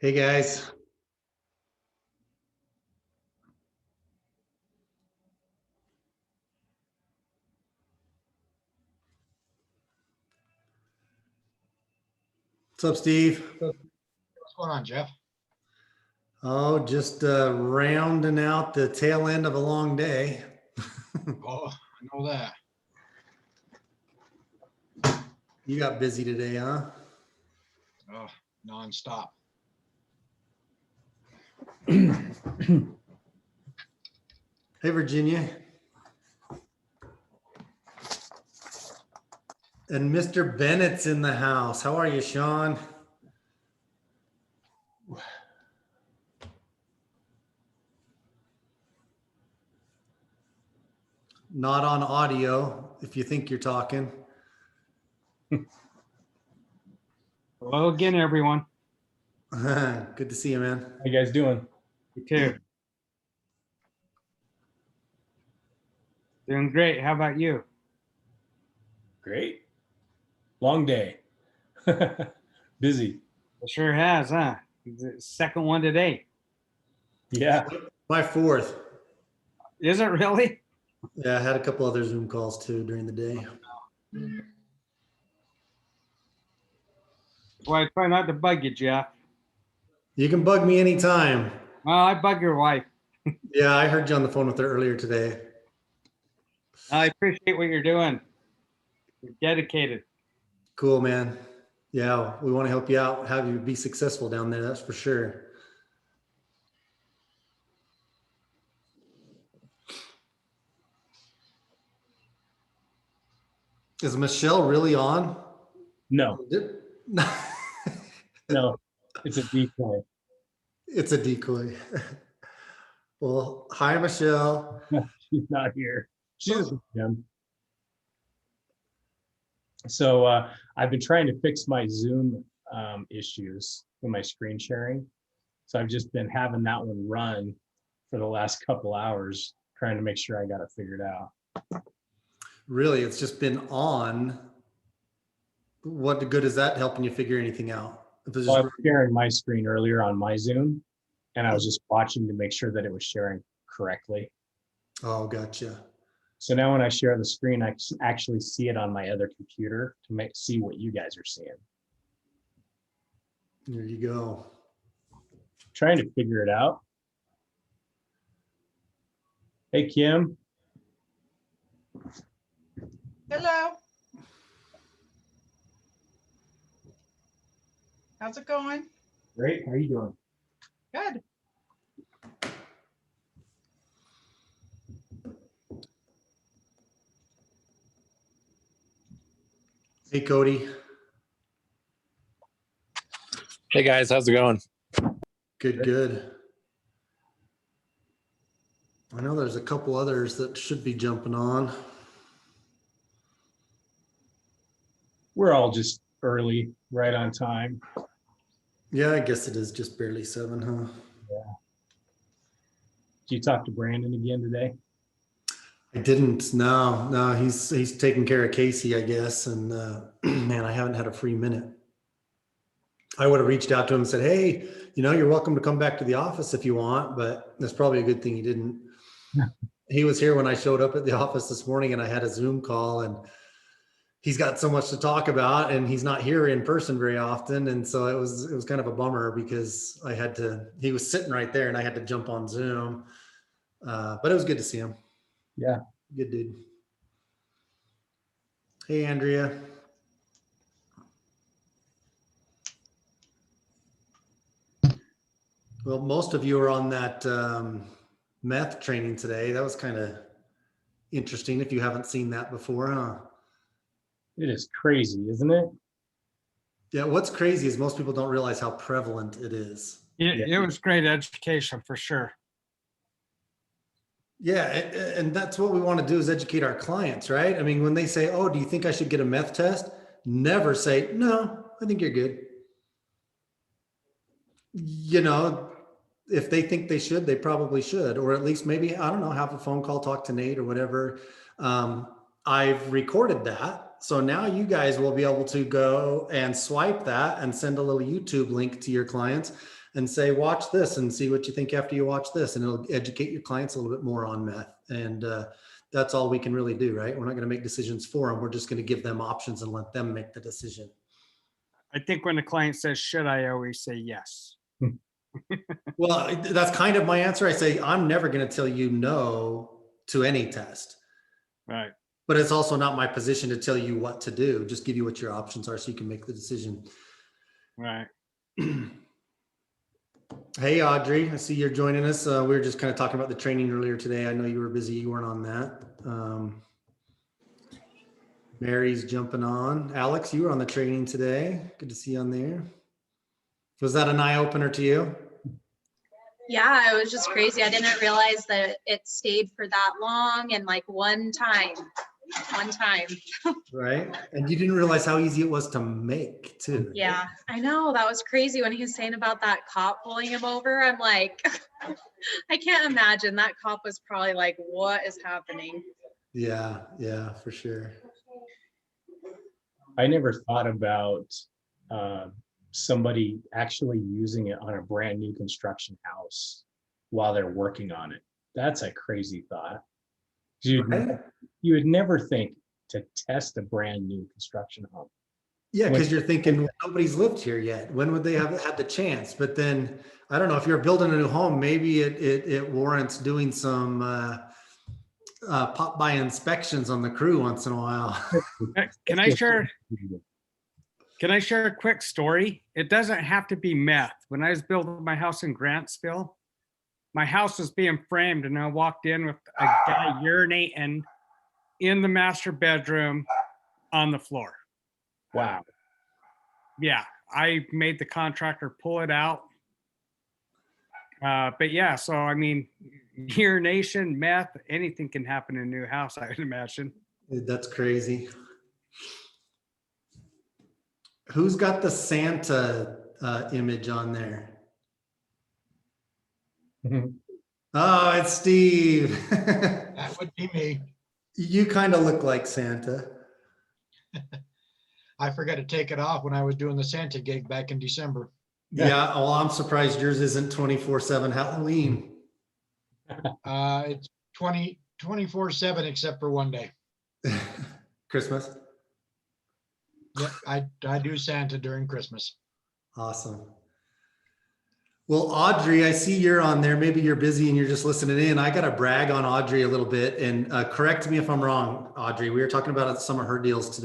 Hey guys. What's up, Steve? What's going on, Jeff? Oh, just rounding out the tail end of a long day. Oh, I know that. You got busy today, huh? Oh, nonstop. Hey, Virginia. And Mr. Bennett's in the house. How are you, Sean? Not on audio, if you think you're talking. Hello again, everyone. Good to see you, man. How you guys doing? You too. Doing great. How about you? Great. Long day. Busy. It sure has, huh? The second one today. Yeah. My fourth. Is it really? Yeah, I had a couple other Zoom calls too during the day. Well, I try not to bug you, Jeff. You can bug me anytime. Well, I bug your wife. Yeah, I heard you on the phone with her earlier today. I appreciate what you're doing. You're dedicated. Cool, man. Yeah, we want to help you out, have you be successful down there. That's for sure. Is Michelle really on? No, no, it's a decoy. It's a decoy. Well, hi, Michelle. She's not here. She's at the gym. So I've been trying to fix my Zoom issues with my screen sharing. So I've just been having that one run for the last couple hours, trying to make sure I got it figured out. Really, it's just been on. What good is that helping you figure anything out? If it's So I just, was sharing my screen earlier on my Zoom, and I was just watching to make sure that it was sharing correctly. oh, gotcha. So now when I share the screen, I actually see it on my other computer to see what you guys are seeing. There you go. Trying to figure it out. Hey, Kim. Hello. How's it going? Great. How are you doing? Good. Hey, Cody. Hey guys, how's it going? Good, good. I know there's a couple others that should be jumping on. We're all just early, right on time. Yeah, I guess it is just barely 7, huh? Did you talk to Brandon again today? I didn't. No, he's taking care of Casey, I guess. And man, I haven't had a free minute. I would have reached out to him and said, hey, you're welcome to come back to the office if you want, but that's probably a good thing he didn't. He was here when I showed up at the office this morning and I had a Zoom call, and he's got so much to talk about and he's not here in person very often. And so it was kind of a bummer because he was sitting right there and I had to jump on Zoom. But it was good to see him. Yeah. Good dude. Hey, Andrea. Well, most of you are on that meth training today. That was kind of interesting if you haven't seen that before, huh? It is crazy, isn't it? Yeah, what's crazy is most people don't realize how prevalent it is. It was great education for sure. Yeah, and that's what we want to do is educate our clients, right? I mean, when they say, oh, do you think I should get a meth test? Never say, no, I think you're good. If they think they should, they probably should, or at least maybe, I don't know, have a phone call, talk to Nate or whatever. I've recorded that So now you guys will be able to go and swipe that and send a little YouTube link to your clients and say, watch this and see what you think after you watch this. And it'll educate your clients a little bit more on meth. And that's all we can really do, right? We're not going to make decisions for them. We're just going to give them options and let them make the decision. I think when the client says, should I always say yes? Well, that's kind of my answer. I say, I'm never going to tell you no to any test. Right. But it's also not my position to tell you what to do. Just give you what your options are so you can make the decision. Right. Hey, Audrey, I see you're joining us. We were just kind of talking about the training earlier today. I know you were busy. You weren't on that. Mary's jumping on. Alex, you were on the training today. Good to see you on there. Was that an eye opener to you? Yeah, it was just crazy. I didn't realize that it stayed for that long and like one time. Right. And you didn't realize how easy it was to make too. Yeah, I know. That was crazy when he was saying about that cop pulling him over. I'm like, I can't imagine. That cop was probably like, what is happening? Yeah, for sure. I never thought about somebody actually using it on a brand new construction house while they're working on it. That's a crazy thought. Right? You would never think to test a brand new construction home. Yeah, because you're thinking, well, nobody's lived here yet. When would they have had the chance? But then, I don't know, if you're building a new home, maybe it warrants doing some pop-by inspections on the crew once in a while. Can I share a quick story? It doesn't have to be meth. When I was building my house in Grantsville, my house was being framed and I walked in with a guy urinating in the master bedroom on the floor. Wow. Yeah, I made the contractor pull it out. But yeah, so I mean, urination, meth, anything can happen in a new house, I would imagine. That's crazy. Who's got the Santa image on there? Oh, it's Steve. That would be me. You kind of look like Santa. I forgot to take it off when I was doing the Santa gig back in December. Yeah, well, I'm surprised yours isn't 24/7 Halloween. It's 24/7 except for one day. Christmas. Yep, I do Santa during Christmas. Awesome. Well, Audrey, I see you're on there. Maybe you're busy and you're just listening in. I got to brag on Audrey a little bit and correct me if I'm wrong, Audrey. We were talking about some of her deals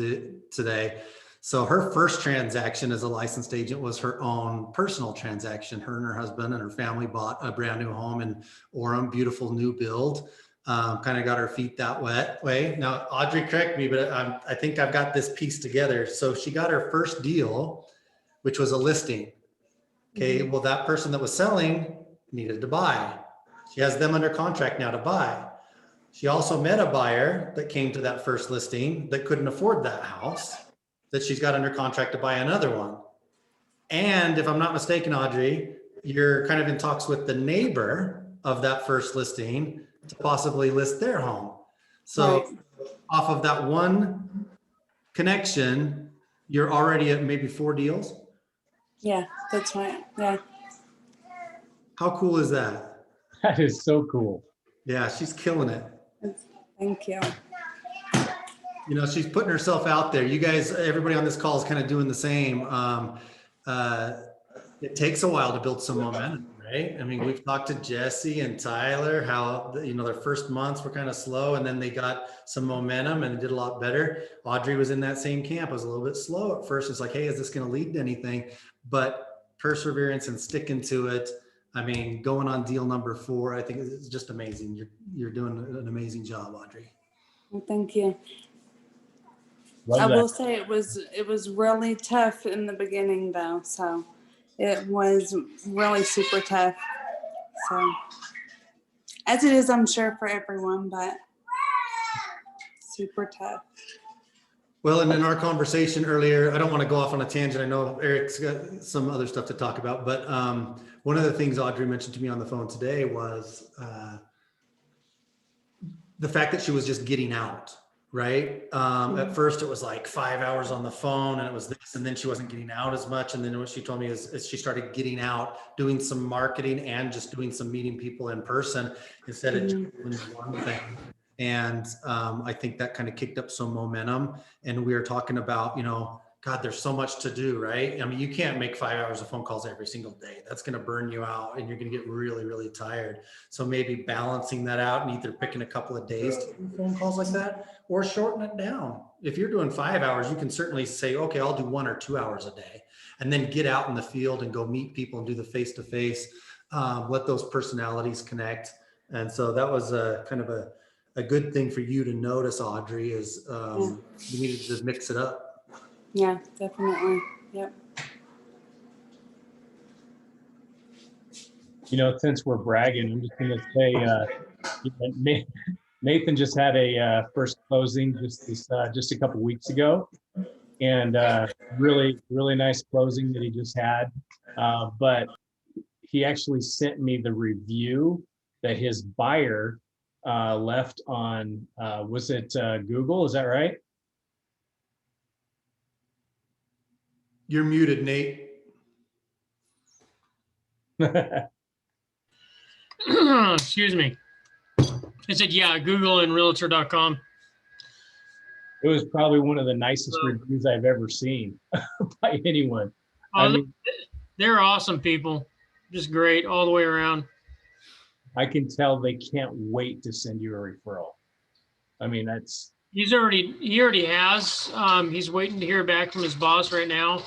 today. So her first transaction as a licensed agent was her own personal transaction. Her and her husband and her family bought a brand new home in Orem, beautiful new build. Kind of got her feet that way. Now, Audrey, correct me, but I think I've got this piece together. So she got her first deal, which was a listing. Okay, well, that person that was selling needed to buy. She has them under contract now to buy. She also met a buyer that came to that first listing that couldn't afford that house, that she's got under contract to buy another one. And if I'm not mistaken, Audrey, you're kind of in talks with the neighbor of that first listing to possibly list their home. So off of that one connection, you're already at maybe 4 deals. Yeah, that's right. Yeah. How cool is that? That is so cool. Yeah, she's killing it. Thank you. You know, she's putting herself out there. You guys, everybody on this call is kind of doing the same. It takes a while to build some momentum, right? I mean, we've talked to Jesse and Tyler, how, you know, their first months were kind of slow and then they got some momentum and did a lot better. Audrey was in that same camp. It was a little bit slow at first. It's like, hey, is this going to lead to anything? But perseverance and sticking to it. I mean, going on deal number 4, I think it's just amazing. You're doing an amazing job, Audrey. Well, thank you. Love I that. will say it was really tough in the beginning though. So it was really super tough. So as it is, I'm sure, for everyone, but super tough. Well, and in our conversation earlier, I don't want to go off on a tangent. I know Eric's got some other stuff to talk about, but one of the things Audrey mentioned to me on the phone today was the fact that she was just getting out, right? At first it was like 5 hours on the phone and it was this, and then she wasn't getting out as much. And then what she told me is she started getting out, doing some marketing and just doing some meeting people in person instead of just doing one thing. And I think that kind of kicked up some momentum. And we were talking about, God, there's so much to do, right? I mean, you can't make 5 hours of phone calls every single day. That's going to burn you out and you're going to get really, really tired. So maybe balancing that out and either picking a couple of days to do phone calls like that or shorten it down. If you're doing 5 hours, you can certainly say, okay, I'll do 1 or 2 hours a day, and then get out in the field and go meet people and do the face-to-face, let those personalities connect. And so that was a kind of a good thing for you to notice, Audrey, is you needed to just mix it up. Yeah, definitely. Yep. Since we're bragging, I'm just going to say, Nathan just had a first closing just a couple weeks ago, and really, really nice closing that he just had. But he actually sent me the review that his buyer left on, was it Google? Is that right? You're muted, Nate. Excuse me. I said, yeah, Google and Realtor.com. It was probably one of the nicest reviews I've ever seen by anyone. I mean, they're awesome people. Just great all the way around. I can tell they can't wait to send you a referral. I mean, he already has. He's waiting to hear back from his boss right now.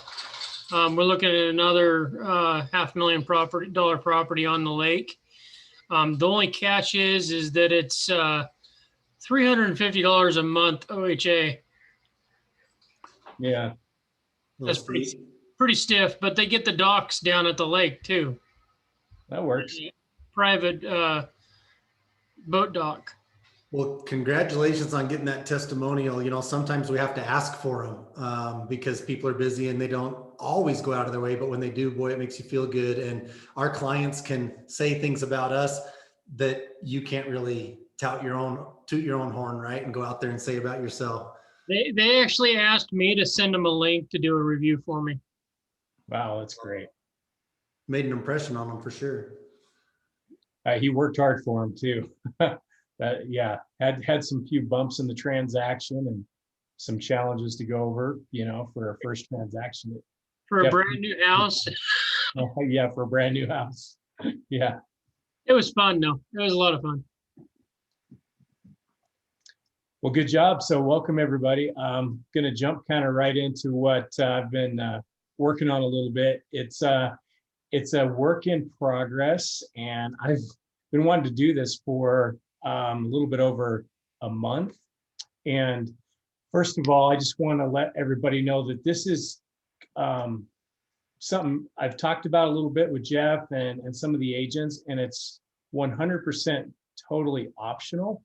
We're looking at another $500,000 property on the lake. The only catch is that it's $350 a month OHA. Yeah. That's pretty stiff, but they get the docks down at the lake too. That works. Private boat dock. Well, congratulations on getting that testimonial. Sometimes we have to ask for them because people are busy and they don't always go out of their way. But when they do, boy, it makes you feel good. And our clients can say things about us that you can't really toot your own horn, right? And go out there and say about yourself. They actually asked me to send them a link to do a review for me. Wow, that's great. Made an impression on them for sure. He worked hard for him too. Had some few bumps in the transaction and some challenges to go over, for a first transaction. For a brand new house. Yeah, for a brand new house. Yeah. It was fun though. It was a lot of fun. Well, good job. So welcome everybody. I'm going to jump kind of right into what I've been working on a little bit. It's a work in progress, and I've been wanting to do this for a little bit over a month. And first of all, I just want to let everybody know that this is something I've talked about a little bit with Jeff and some of the agents, and it's 100% totally optional.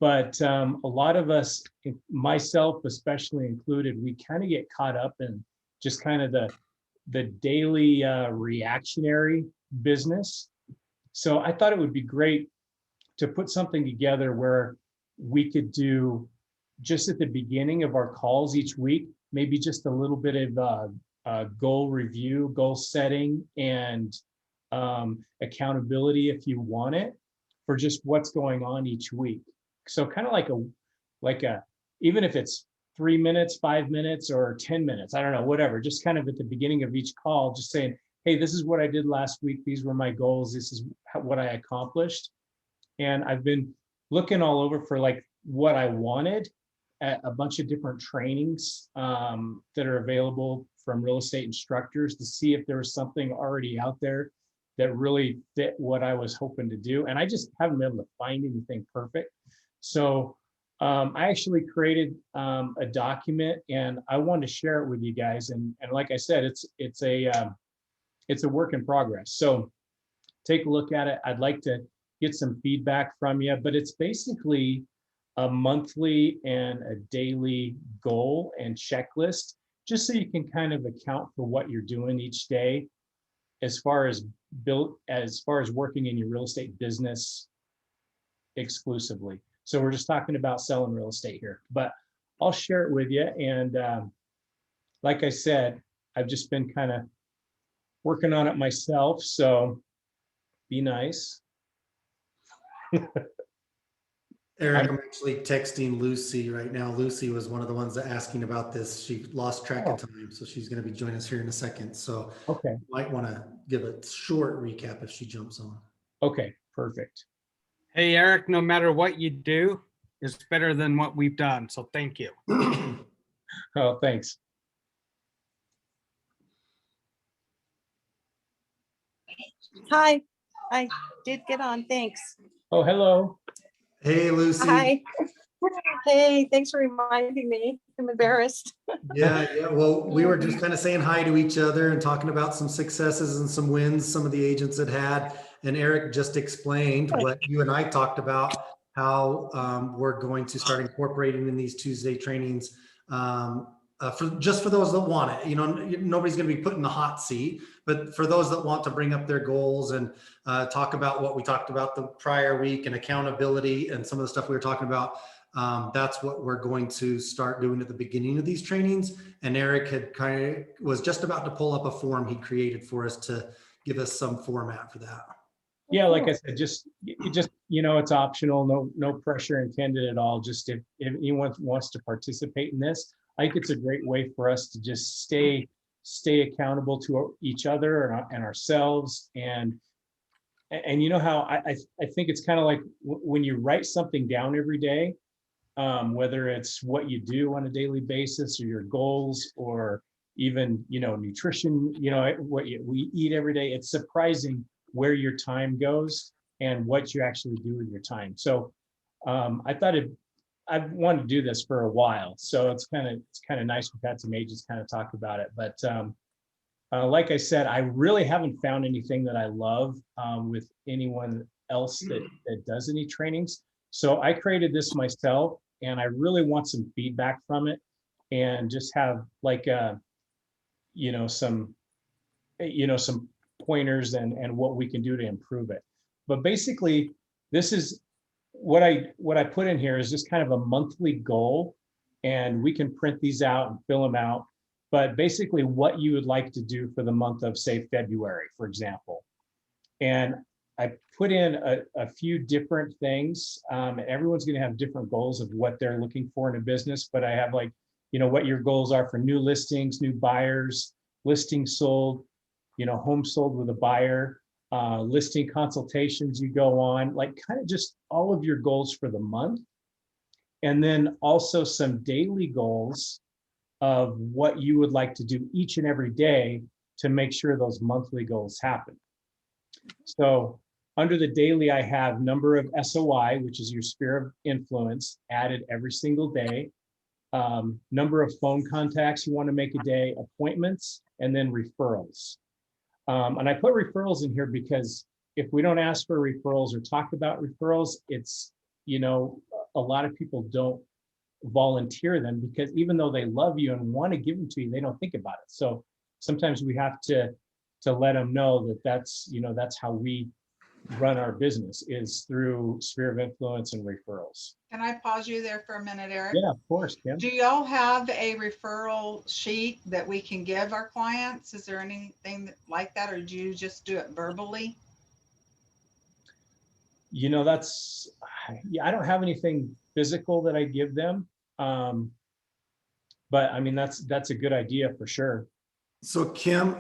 But a lot of us, myself especially included, we kind of get caught up in just kind of the daily reactionary business. So I thought it would be great to put something together where we could do just at the beginning of our calls each week, maybe just a little bit of goal review, goal setting, and accountability if you want it, for just what's going on each week. So kind of like a even if it's 3 minutes, 5 minutes, or 10 minutes, I don't know, whatever, just kind of at the beginning of each call, just saying, hey, this is what I did last week. These were my goals. This is what I accomplished. And I've been looking all over for like what I wanted at a bunch of different trainings that are available from real estate instructors to see if there was something already out there that really fit what I was hoping to do. And I just haven't been able to find anything perfect. So I actually created a document, and I wanted to share it with you guys. And like I said, it's a work in progress. So take a look at it. I'd like to get some feedback from you, but it's basically a monthly and a daily goal and checklist, just so you can kind of account for what you're doing each day as far as working in your real estate business exclusively. So we're just talking about selling real estate here, but I'll share it with you. And like I said, I've just been kind of working on it myself. So be nice. Eric, I'm actually texting Lucy right now. Lucy was one of the ones that asking about this. She lost track of time, so she's going to be joining us here in a second. So Okay. might want to give a short recap if she jumps on. Okay, perfect. Hey, Eric, no matter what you do, it's better than what we've done. So thank you. Oh, thanks. Hi, I did get on, thanks. Oh, hello. Hey, Lucy. Hi. Hey, thanks for reminding me. I'm embarrassed. Yeah. Well, we were just kind of saying hi to each other and talking about some successes and some wins some of the agents had. And Eric just explained what you and I talked about, how we're going to start incorporating in these Tuesday trainings for those that want it. You know, nobody's going to be put in the hot seat, but for those that want to bring up their goals and talk about what we talked about the prior week and accountability and some of the stuff we were talking about, that's what we're going to start doing at the beginning of these trainings. And Eric was just about to pull up a form he created for us to give us some format for that. Yeah, like I said, just it's optional, no pressure intended at all. Just if anyone wants to participate in this, I think it's a great way for us to just stay accountable to each other and ourselves. And you know how I think it's kind of like when you write something down every day, whether it's what you do on a daily basis or your goals or even, nutrition, what we eat every day, it's surprising where your time goes and what you actually do with your time. So I thought I've wanted to do this for a while. So it's kind of nice. We've had some agents kind of talk about it, but like I said, I really haven't found anything that I love with anyone else that does any trainings. So I created this myself and I really want some feedback from it and just have like, some pointers and what we can do to improve it. But basically, this is what I put in here is just kind of a monthly goal, and we can print these out and fill them out. But basically what you would like to do for the month of, say, February, for example. And I put in a few different things. Everyone's going to have different goals of what they're looking for in a business, but I have like, what your goals are for new listings, new buyers, listings sold, home sold with a buyer, listing consultations you go on, like kind of just all of your goals for the month. And then also some daily goals of what you would like to do each and every day to make sure those monthly goals happen. So under the daily, I have number of SOI, which is your sphere of influence, added every single day. Number of phone contacts you want to make a day, appointments, and then referrals. And I put referrals in here because if we don't ask for referrals or talk about referrals, it's, a lot of people don't volunteer them because even though they love you and want to give them to you, they don't think about it. So sometimes we have to let them know that that's how we run our business is through sphere of influence and referrals. Can I pause you there for a minute, Eric? Yeah, of course, Kim. Do y'all have a referral sheet that we can give our clients? Is there anything like that, or do you just do it verbally? I don't have anything physical that I give them. But I mean, that's a good idea for sure. So Kim,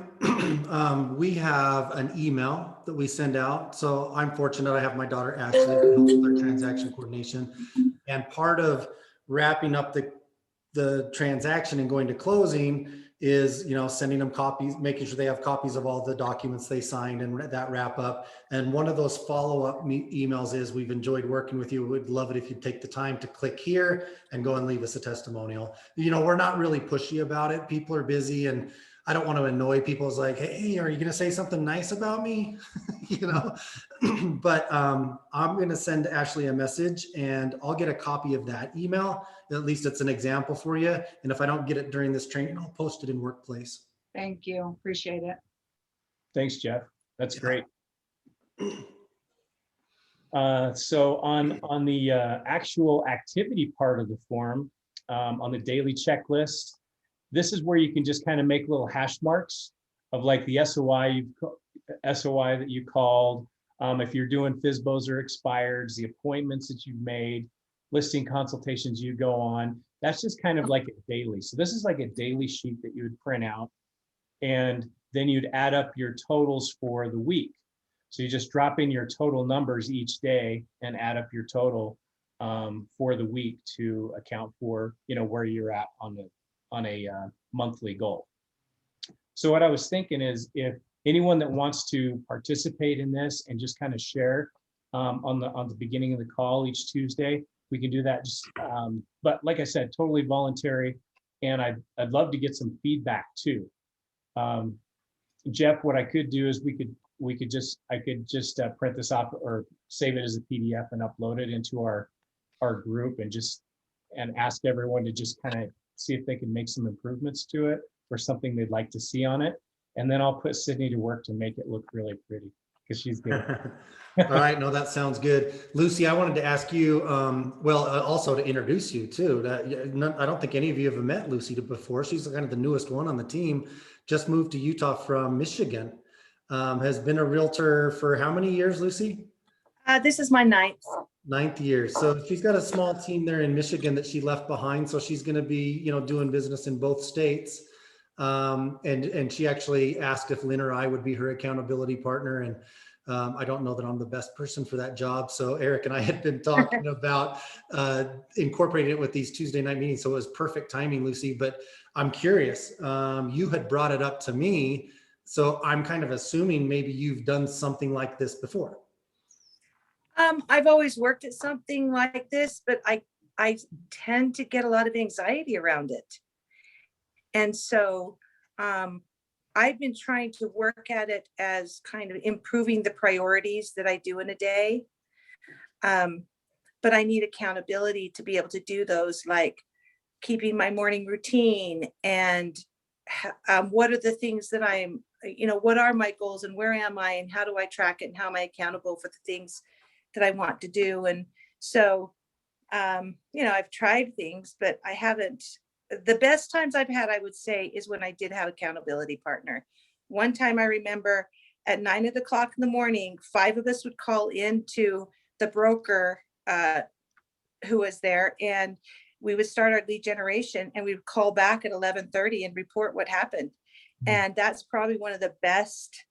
we have an email that we send out. So I'm fortunate I have my daughter Ashley that helps with our transaction coordination. And part of wrapping up the transaction and going to closing is, sending them copies, making sure they have copies of all the documents they signed and that wrap up. And one of those follow-up emails is, we've enjoyed working with you. We'd love it if you'd take the time to click here and go and leave us a testimonial. We're not really pushy about it. People are busy and I don't want to annoy people. It's like, hey, are you going to say something nice about me? But I'm going to send Ashley a message and I'll get a copy of that email. At least it's an example for you. And if I don't get it during this training, I'll post it in Workplace. Thank you. Appreciate it. Thanks, Jeff. That's great. So on the actual activity part of the form, on the daily checklist, this is where you can just kind of make little hash marks of like the SOI that you called. If you're doing FSBOs or expireds, the appointments that you've made, listing consultations you go on, that's just kind of like a daily. So this is like a daily sheet that you would print out, and then you'd add up your totals for the week. So you just drop in your total numbers each day and add up your total for the week to account for, where you're at on a monthly goal. So what I was thinking is, if anyone that wants to participate in this and just kind of share on the beginning of the call each Tuesday, we can do that. But like I said, totally voluntary, and I'd love to get some feedback too. Jeff, what I could do is I could just print this off or save it as a PDF and upload it into our group and ask everyone to just kind of see if they can make some improvements to it or something they'd like to see on it. And then I'll put Sydney to work to make it look really pretty, because she's good. All right, no, that sounds good. Lucy, I wanted to ask you, also to introduce you too. I don't think any of you have met Lucy before. She's kind of the newest one on the team, just moved to Utah from Michigan. Has been a realtor for how many years, Lucy? This is my Ninth year. So she's got a small team there in Michigan that she left behind. So she's going to be, doing business in both states. And she actually asked if Lynn or I would be her accountability partner. And I don't know that I'm the best person for that job. So Eric and I had been talking about incorporating it with these Tuesday night meetings. So it was perfect timing, Lucy. But I'm curious, you had brought it up to me. So I'm kind of assuming maybe you've done something like this before. I've always worked at something like this, but I tend to get a lot of anxiety around it. And so I've been trying to work at it as kind of improving the priorities that I do in a day. But I need accountability to be able to do those, like keeping my morning routine and what are the things that I'm, what are my goals and where am I and how do I track it and how am I accountable for the things that I want to do. And so, I've tried things, but I haven't. The best times I've had, I would say, is when I did have accountability partner. One time I remember at 9 o'clock in the morning, 5 of us would call into the broker who was there, and we would start our lead generation, and we would call back at 11:30 and report what happened. And that's probably one of the best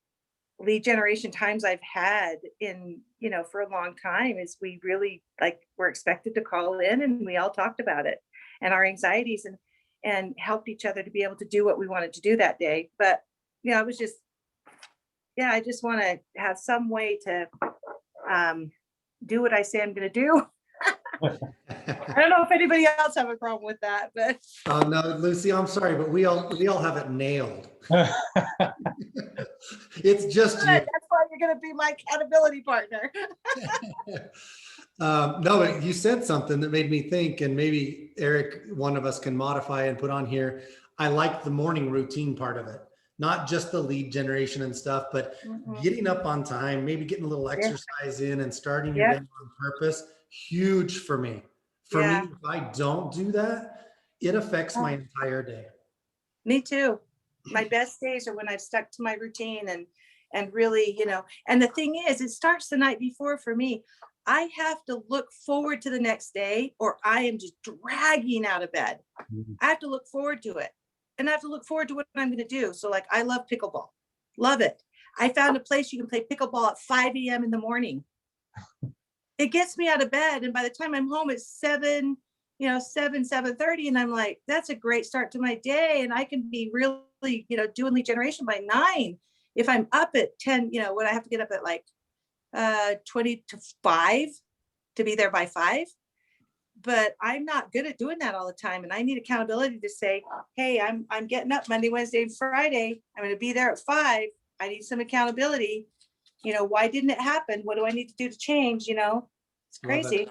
lead generation times I've had in, for a long time. Is we really were expected to call in, and we all talked about it and our anxieties and helped each other to be able to do what we wanted to do that day. But I was just, I just want to have some way to do what I say I'm going to do. I don't know if anybody else have a problem with that, but no, Lucy, I'm sorry, but we all have it nailed. It's just you. That's why you're going to be my accountability partner. No, but you said something that made me think, and maybe Eric, one of us can modify and put on here. I like the morning routine part of it, not just the lead generation and stuff, but getting up on time, maybe getting a little exercise in and starting your day on purpose. Huge for me. For me, if I don't do that, it affects my entire day. Me too. My best days are when I've stuck to my routine and really, and the thing is, it starts the night before for me. I have to look forward to the next day or I am just dragging out of bed. I have to look forward to it. And I have to look forward to what I'm going to do. So I love pickleball. Love it. I found a place you can play pickleball at 5 a.m. in the morning. It gets me out of bed. And by the time I'm home, it's 7:30. And I'm like, that's a great start to my day. And I can be really, doing lead generation by 9. If I'm up at 10, when I have to get up at 20 to 5 to be there by 5. But I'm not good at doing that all the time. And I need accountability to say, hey, I'm getting up Monday, Wednesday, and Friday. I'm going to be there at 5. I need some accountability. Why didn't it happen? What do I need to do to change? It's crazy.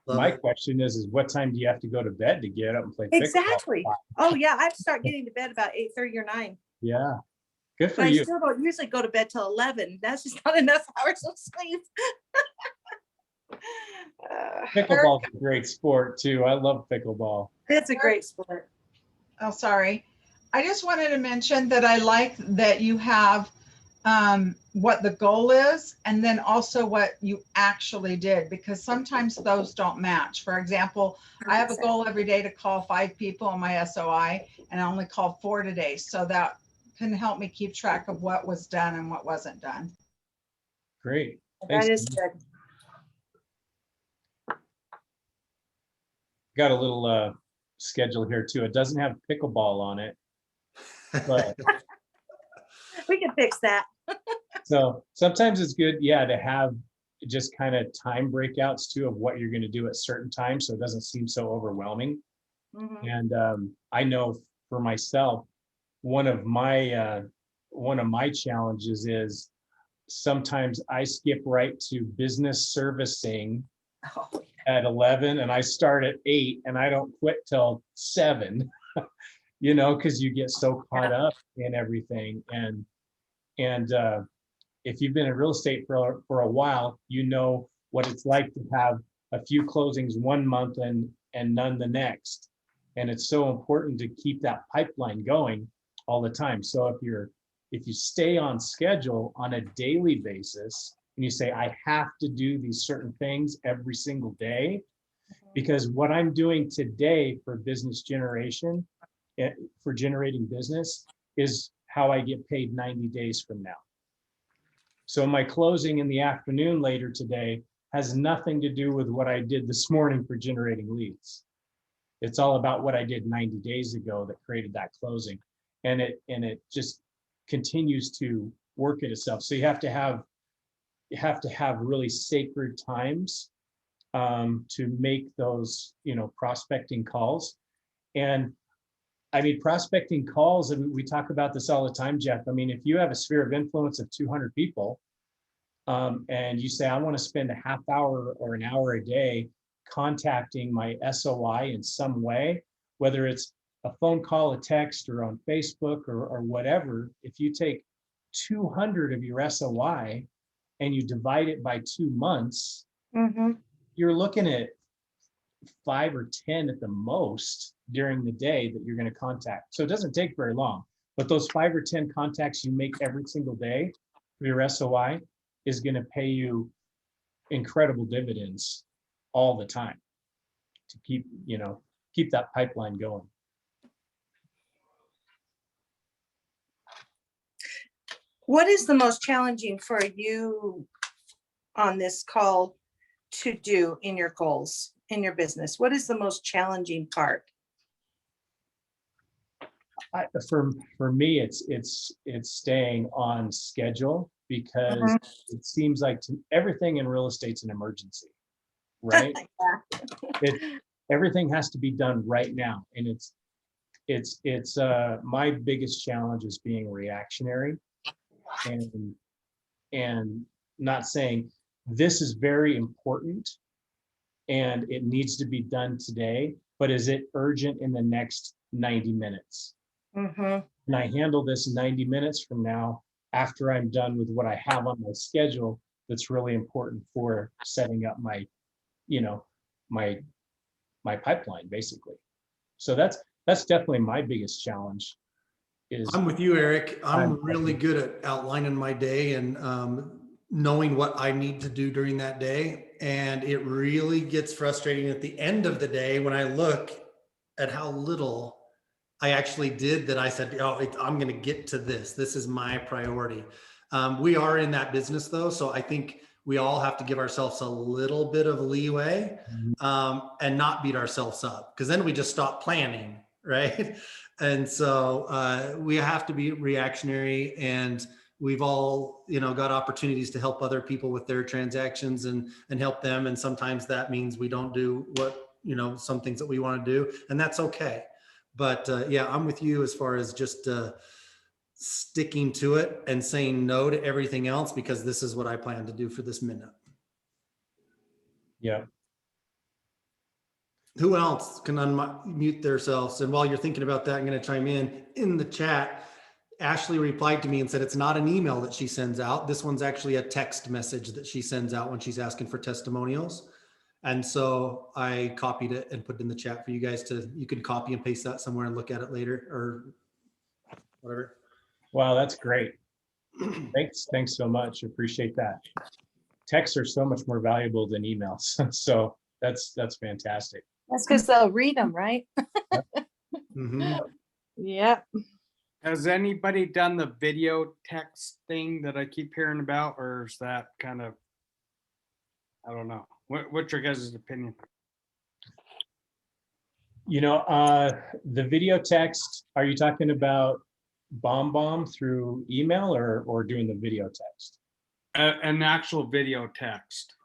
My question is what time do you have to go to bed to get up and play Exactly. pickleball? Oh yeah. I start getting to bed about 8:30 or 9. Yeah. Good for But you. I still don't usually go to bed till 11. That's just not enough hours of sleep. Pickleball's a great sport too. I love pickleball. It's a great sport. Oh, sorry. I just wanted to mention that I like that you have what the goal is and then also what you actually did, because sometimes those don't match. For example, I have a goal every day to call 5 people on my SOI, and I only called 4 today. So that can help me keep track of what was done and what wasn't done. Great. That Thanks. is good. Got a little schedule here too. It doesn't have pickleball on it, but We can fix that. so sometimes it's good, yeah, to have just kind of time breakouts too of what you're going to do at certain times, so it doesn't seem so overwhelming. Mhm. And I know for myself, one of my challenges is sometimes I skip right to business servicing Oh, at 11 and I start at 8 and I don't quit till 7, you know, because you get so caught up in everything. And if you've been in real estate for a while, you know what it's like to have a few closings one month and none the next. And it's so important to keep that pipeline going all the time. So if you stay on schedule on a daily basis and you say, I have to do these certain things every single day, because what I'm doing today for business generation, for generating business, is how I get paid 90 days from now. So my closing in the afternoon later today has nothing to do with what I did this morning for generating leads. It's all about what I did 90 days ago that created that closing. And it just continues to work at itself. So you have to have really sacred times to make those, prospecting calls. And I mean, prospecting calls, and we talk about this all the time, Jeff. I mean, if you have a sphere of influence of 200 people, and you say, I want to spend a half hour or an hour a day contacting my SOI in some way, whether it's a phone call, a text, or on Facebook or whatever, if you take 200 of your SOI and you divide it by 2 months, you're looking at 5 or 10 at the most during the day that you're going to contact. So it doesn't take very long, but those 5 or 10 contacts you make every single day for your SOI is going to pay you incredible dividends all the time to keep that pipeline going. What is the most challenging for you on this call to do in your goals, in your business? What is the most challenging part? For me, it's staying on schedule, because it seems like everything in real estate's an emergency, right? Everything has to be done right now, and it's my biggest challenge is being reactionary and not saying this is very important and it needs to be done today, but is it urgent in the next 90 minutes? And I handle this 90 minutes from now after I'm done with what I have on my schedule that's really important for setting up my pipeline, basically. So that's definitely my biggest challenge. I'm with you, Eric. I'm really good at outlining my day and knowing what I need to do during that day. And it really gets frustrating at the end of the day when I look at how little I actually did, that I said, I'm going to get to this. This is my priority. We are in that business though. So I think we all have to give ourselves a little bit of leeway and not beat ourselves up, because then we just stop planning, right? And so we have to be reactionary, and we've all, got opportunities to help other people with their transactions and help them. And sometimes that means we don't do what, some things that we want to do, and that's okay. But yeah, I'm with you as far as just sticking to it and saying no to everything else, because this is what I plan to do for this minute. Yeah. Who else can unmute themselves? And while you're thinking about that, I'm going to chime in the chat. Ashley replied to me and said it's not an email that she sends out. This one's actually a text message that she sends out when she's asking for testimonials. And so I copied it and put it in the chat for you guys you can copy and paste that somewhere and look at it later or whatever. Wow, that's great. Thanks so much. Appreciate that. Texts are so much more valuable than emails. So that's fantastic. That's because they'll read them, right? Mhm. Yep. Has anybody done the video text thing that I keep hearing about, or is that kind of, I don't know. What's your guys' opinion? You know, the video text, are you talking about BombBomb through email or doing the video text? An actual video text.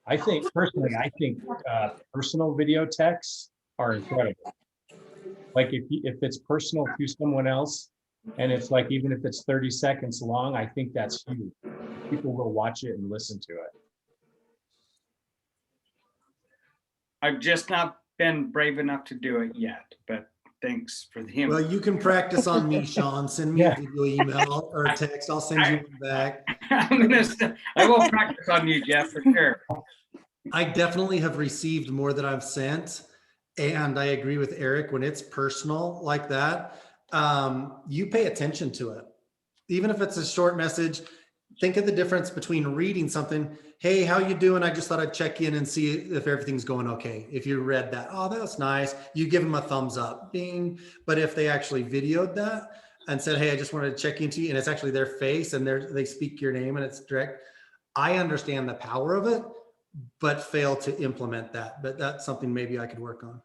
I think personally, personal video texts are incredible. Like if it's personal to someone else and it's like, even if it's 30 seconds long, I think that's huge. People will watch it and listen to it. I've just not been brave enough to do it yet, but thanks for the Well, invite. you can practice on me, Sean. Send me a video email or text. I'll send you one back. I will practice on you, Jeff, for sure. I definitely have received more than I've sent. And I agree with Eric, when it's personal like that, you pay attention to it. Even if it's a short message, think of the difference between reading something. Hey, how you doing? I just thought I'd check in and see if everything's going okay. If you read that, oh, that's nice. You give them a thumbs up, bing. But if they actually videoed that and said, hey, I just wanted to check into you, and it's actually their face and they speak your name and it's direct, I understand the power of it, but fail to implement that. But that's something maybe I could work on.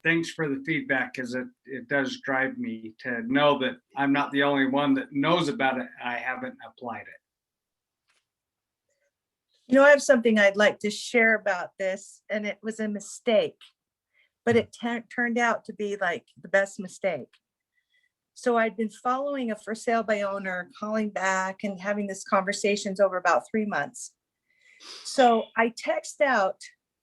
Thanks for the feedback, because it does drive me to know that I'm not the only one that knows about it. I haven't applied it. You know, I have something I'd like to share about this, and it was a mistake, but it turned out to be like the best mistake. So I'd been following a for sale by owner, calling back and having these conversations over about 3 months. So I text out,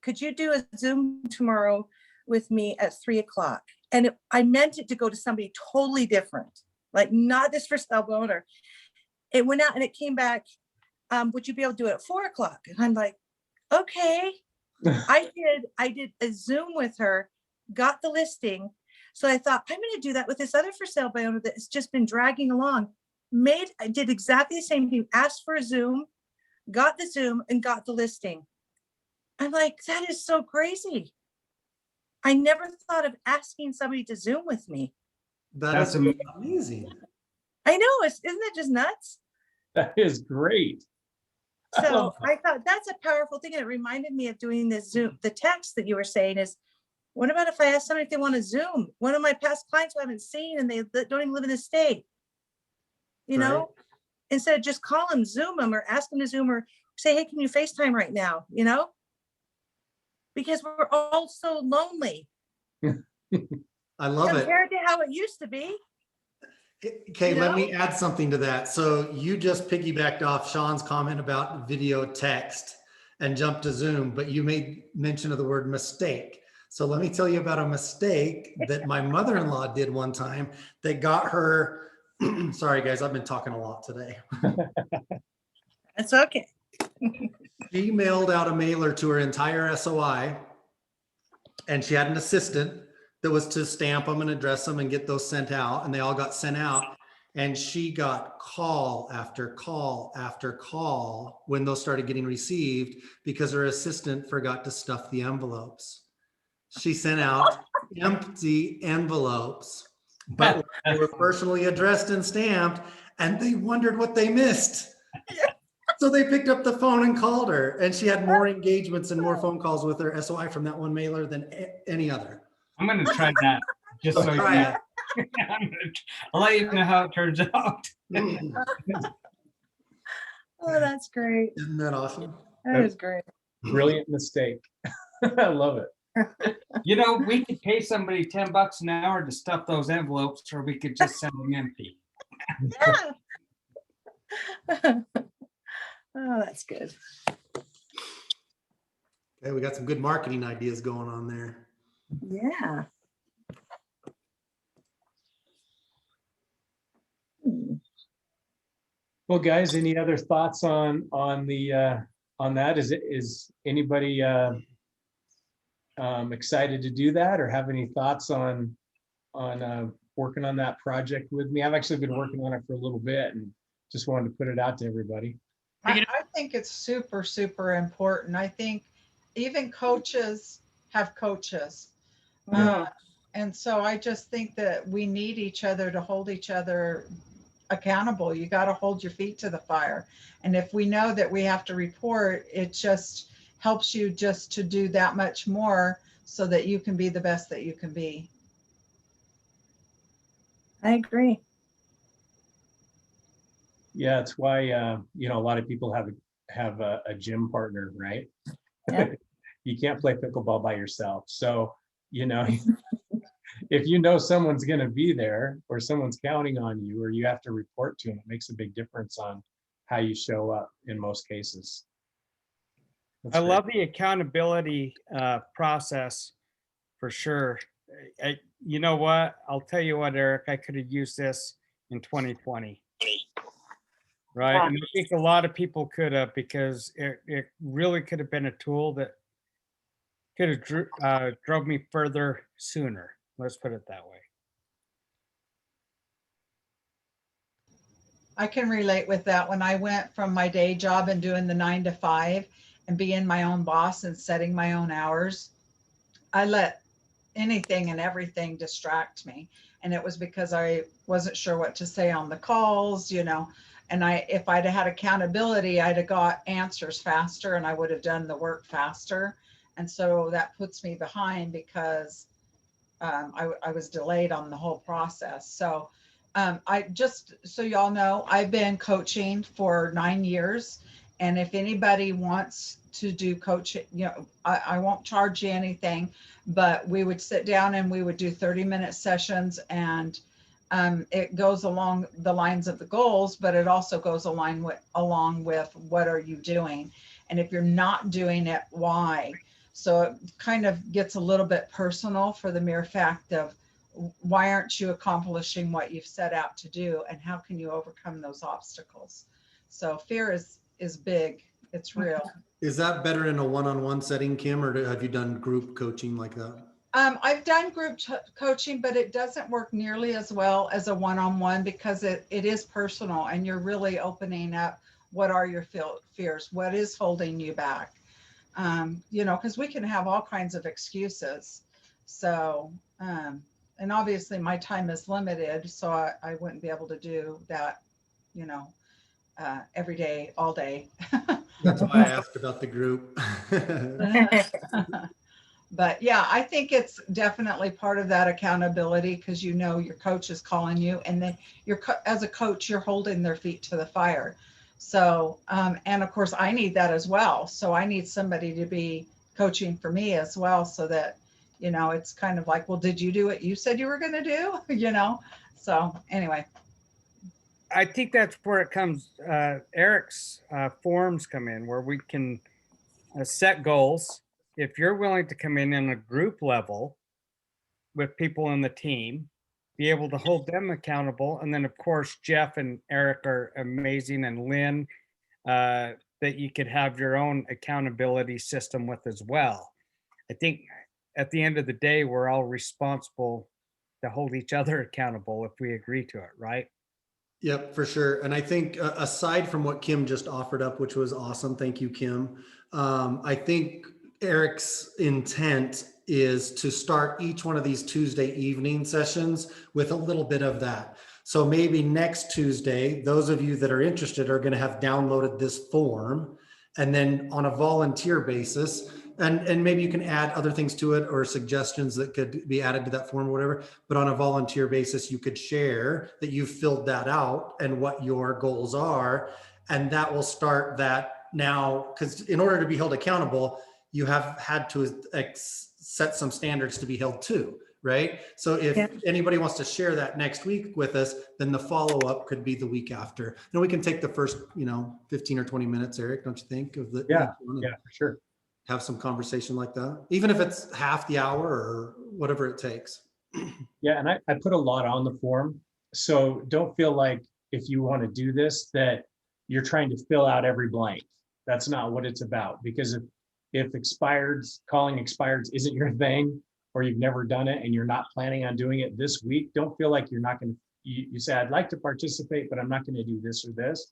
could you do a Zoom tomorrow with me at 3 o'clock? And I meant it to go to somebody totally different, like not this for sale by owner. It went out and it came back, would you be able to do it at 4 o'clock? And I'm like, okay. I did a Zoom with her, got the listing. So I thought, I'm going to do that with this other for sale by owner that's just been dragging along. I did exactly the same thing, asked for a Zoom, got the Zoom and got the listing. I'm like, that is so crazy. I never thought of asking somebody to Zoom with me. That's amazing. I know, isn't it just nuts? That is great. So I thought that's a powerful thing. And it reminded me of doing this Zoom, the text that you were saying is, what about if I ask somebody if they want to Zoom? One of my past clients who I haven't seen and they don't even live in the state, you know, instead of just call them, Zoom them or ask them to Zoom or say, hey, can you FaceTime right now? You know, because we're all so lonely. I love it. Compared to how it used to be. Okay, let me add something to that. So you just piggybacked off Sean's comment about video text and jumped to Zoom, but you made mention of the word mistake. So let me tell you about a mistake that my mother-in-law did one time that got her, sorry guys, I've been talking a lot today. That's okay. She mailed out a mailer to her entire SOI, and she had an assistant that was to stamp them and address them and get those sent out, and they all got sent out. And she got call after call after call when those started getting received because her assistant forgot to stuff the envelopes. She sent out empty envelopes, but they were personally addressed and stamped, and they wondered what they missed. So they picked up the phone and called her, and she had more engagements and more phone calls with her SOI from that one mailer than any other. I'm going to try that just so you know. I'll let you know how it turns out. Oh, that's great. Isn't that awesome? That is great. Brilliant mistake. I love it. You know, we could pay somebody $10 an hour to stuff those envelopes, or we could just send them empty. Yeah. Oh, that's good. Okay, we got some good marketing ideas going on there. Yeah. Well, guys, any other thoughts on the on that? Is anybody excited to do that or have any thoughts on working on that project with me? I've actually been working on it for a little bit and just wanted to put it out to everybody. I think it's super, super important. I think even coaches have coaches. And so I just think that we need each other to hold each other accountable. You got to hold your feet to the fire. And if we know that we have to report, it just helps you just to do that much more so that you can be the best that you can be. I agree. Yeah, it's why you know, a lot of people have a gym partner, right? Yeah. You can't play pickleball by yourself. So, you know, if you know someone's going to be there or someone's counting on you or you have to report to them, it makes a big difference on how you show up in most cases. That's I great. love the accountability process for sure. You know what? I'll tell you what, Eric, I could have used this in 2020. Right. And I think a lot of people could have, because it really could have been a tool that could have drove me further sooner. Let's put it that way. I can relate with that. When I went from my day job and doing the 9 to 5 and being my own boss and setting my own hours, I let anything and everything distract me. And it was because I wasn't sure what to say on the calls, you know, and if I'd had accountability, I'd have got answers faster and I would have done the work faster. And so that puts me behind because I was delayed on the whole process. So I just, so y'all know, I've been coaching for 9 years. And if anybody wants to do coaching, you know, I won't charge you anything, but we would sit down and we would do 30-minute sessions, and it goes along the lines of the goals, but it also goes along with what are you doing? And if you're not doing it, why? So it kind of gets a little bit personal for the mere fact of why aren't you accomplishing what you've set out to do, and how can you overcome those obstacles? So fear is big. It's real. Is that better in a one-on-one setting, Kim, or have you done group coaching like that? I've done group coaching, but it doesn't work nearly as well as a one-on-one because it is personal and you're really opening up what are your fears, what is holding you back. You know, because we can have all kinds of excuses. So, and obviously my time is limited, so I wouldn't be able to do that, you know, every day, all day. That's why I asked about the group. But yeah, I think it's definitely part of that accountability, because you know your coach is calling you, and then as a coach, you're holding their feet to the fire. So, and of course I need that as well. So I need somebody to be coaching for me as well, so that, you know, it's kind of like, well, did you do what you said you were going to do? You know? So anyway. I think that's where it comes, Eric's forms come in, where we can set goals. If you're willing to come in a group level with people in the team, be able to hold them accountable. And then of course, Jeff and Eric are amazing, and Lynn, that you could have your own accountability system with as well. I think at the end of the day, we're all responsible to hold each other accountable if we agree to it, right? Yep, for sure. And I think aside from what Kim just offered up, which was awesome, thank you, Kim. I think Eric's intent is to start each one of these Tuesday evening sessions with a little bit of that. So maybe next Tuesday, those of you that are interested are going to have downloaded this form, and then on a volunteer basis, and maybe you can add other things to it or suggestions that could be added to that form or whatever, but on a volunteer basis, you could share that you've filled that out and what your goals are. And that will start that now, because in order to be held accountable, you have had to set some standards to be held to, right? So if anybody wants to share that next week with us, then the follow-up could be the week after. And we can take the first, 15 or 20 minutes, Eric, don't you think? Yeah, for sure. Have some conversation like that, even if it's half the hour or whatever it takes. Yeah, and I put a lot on the form. So don't feel like if you want to do this, that you're trying to fill out every blank. That's not what it's about. Because if calling expireds isn't your thing, or you've never done it and you're not planning on doing it this week, don't feel like you're not going to, you say, I'd like to participate, but I'm not going to do this or this.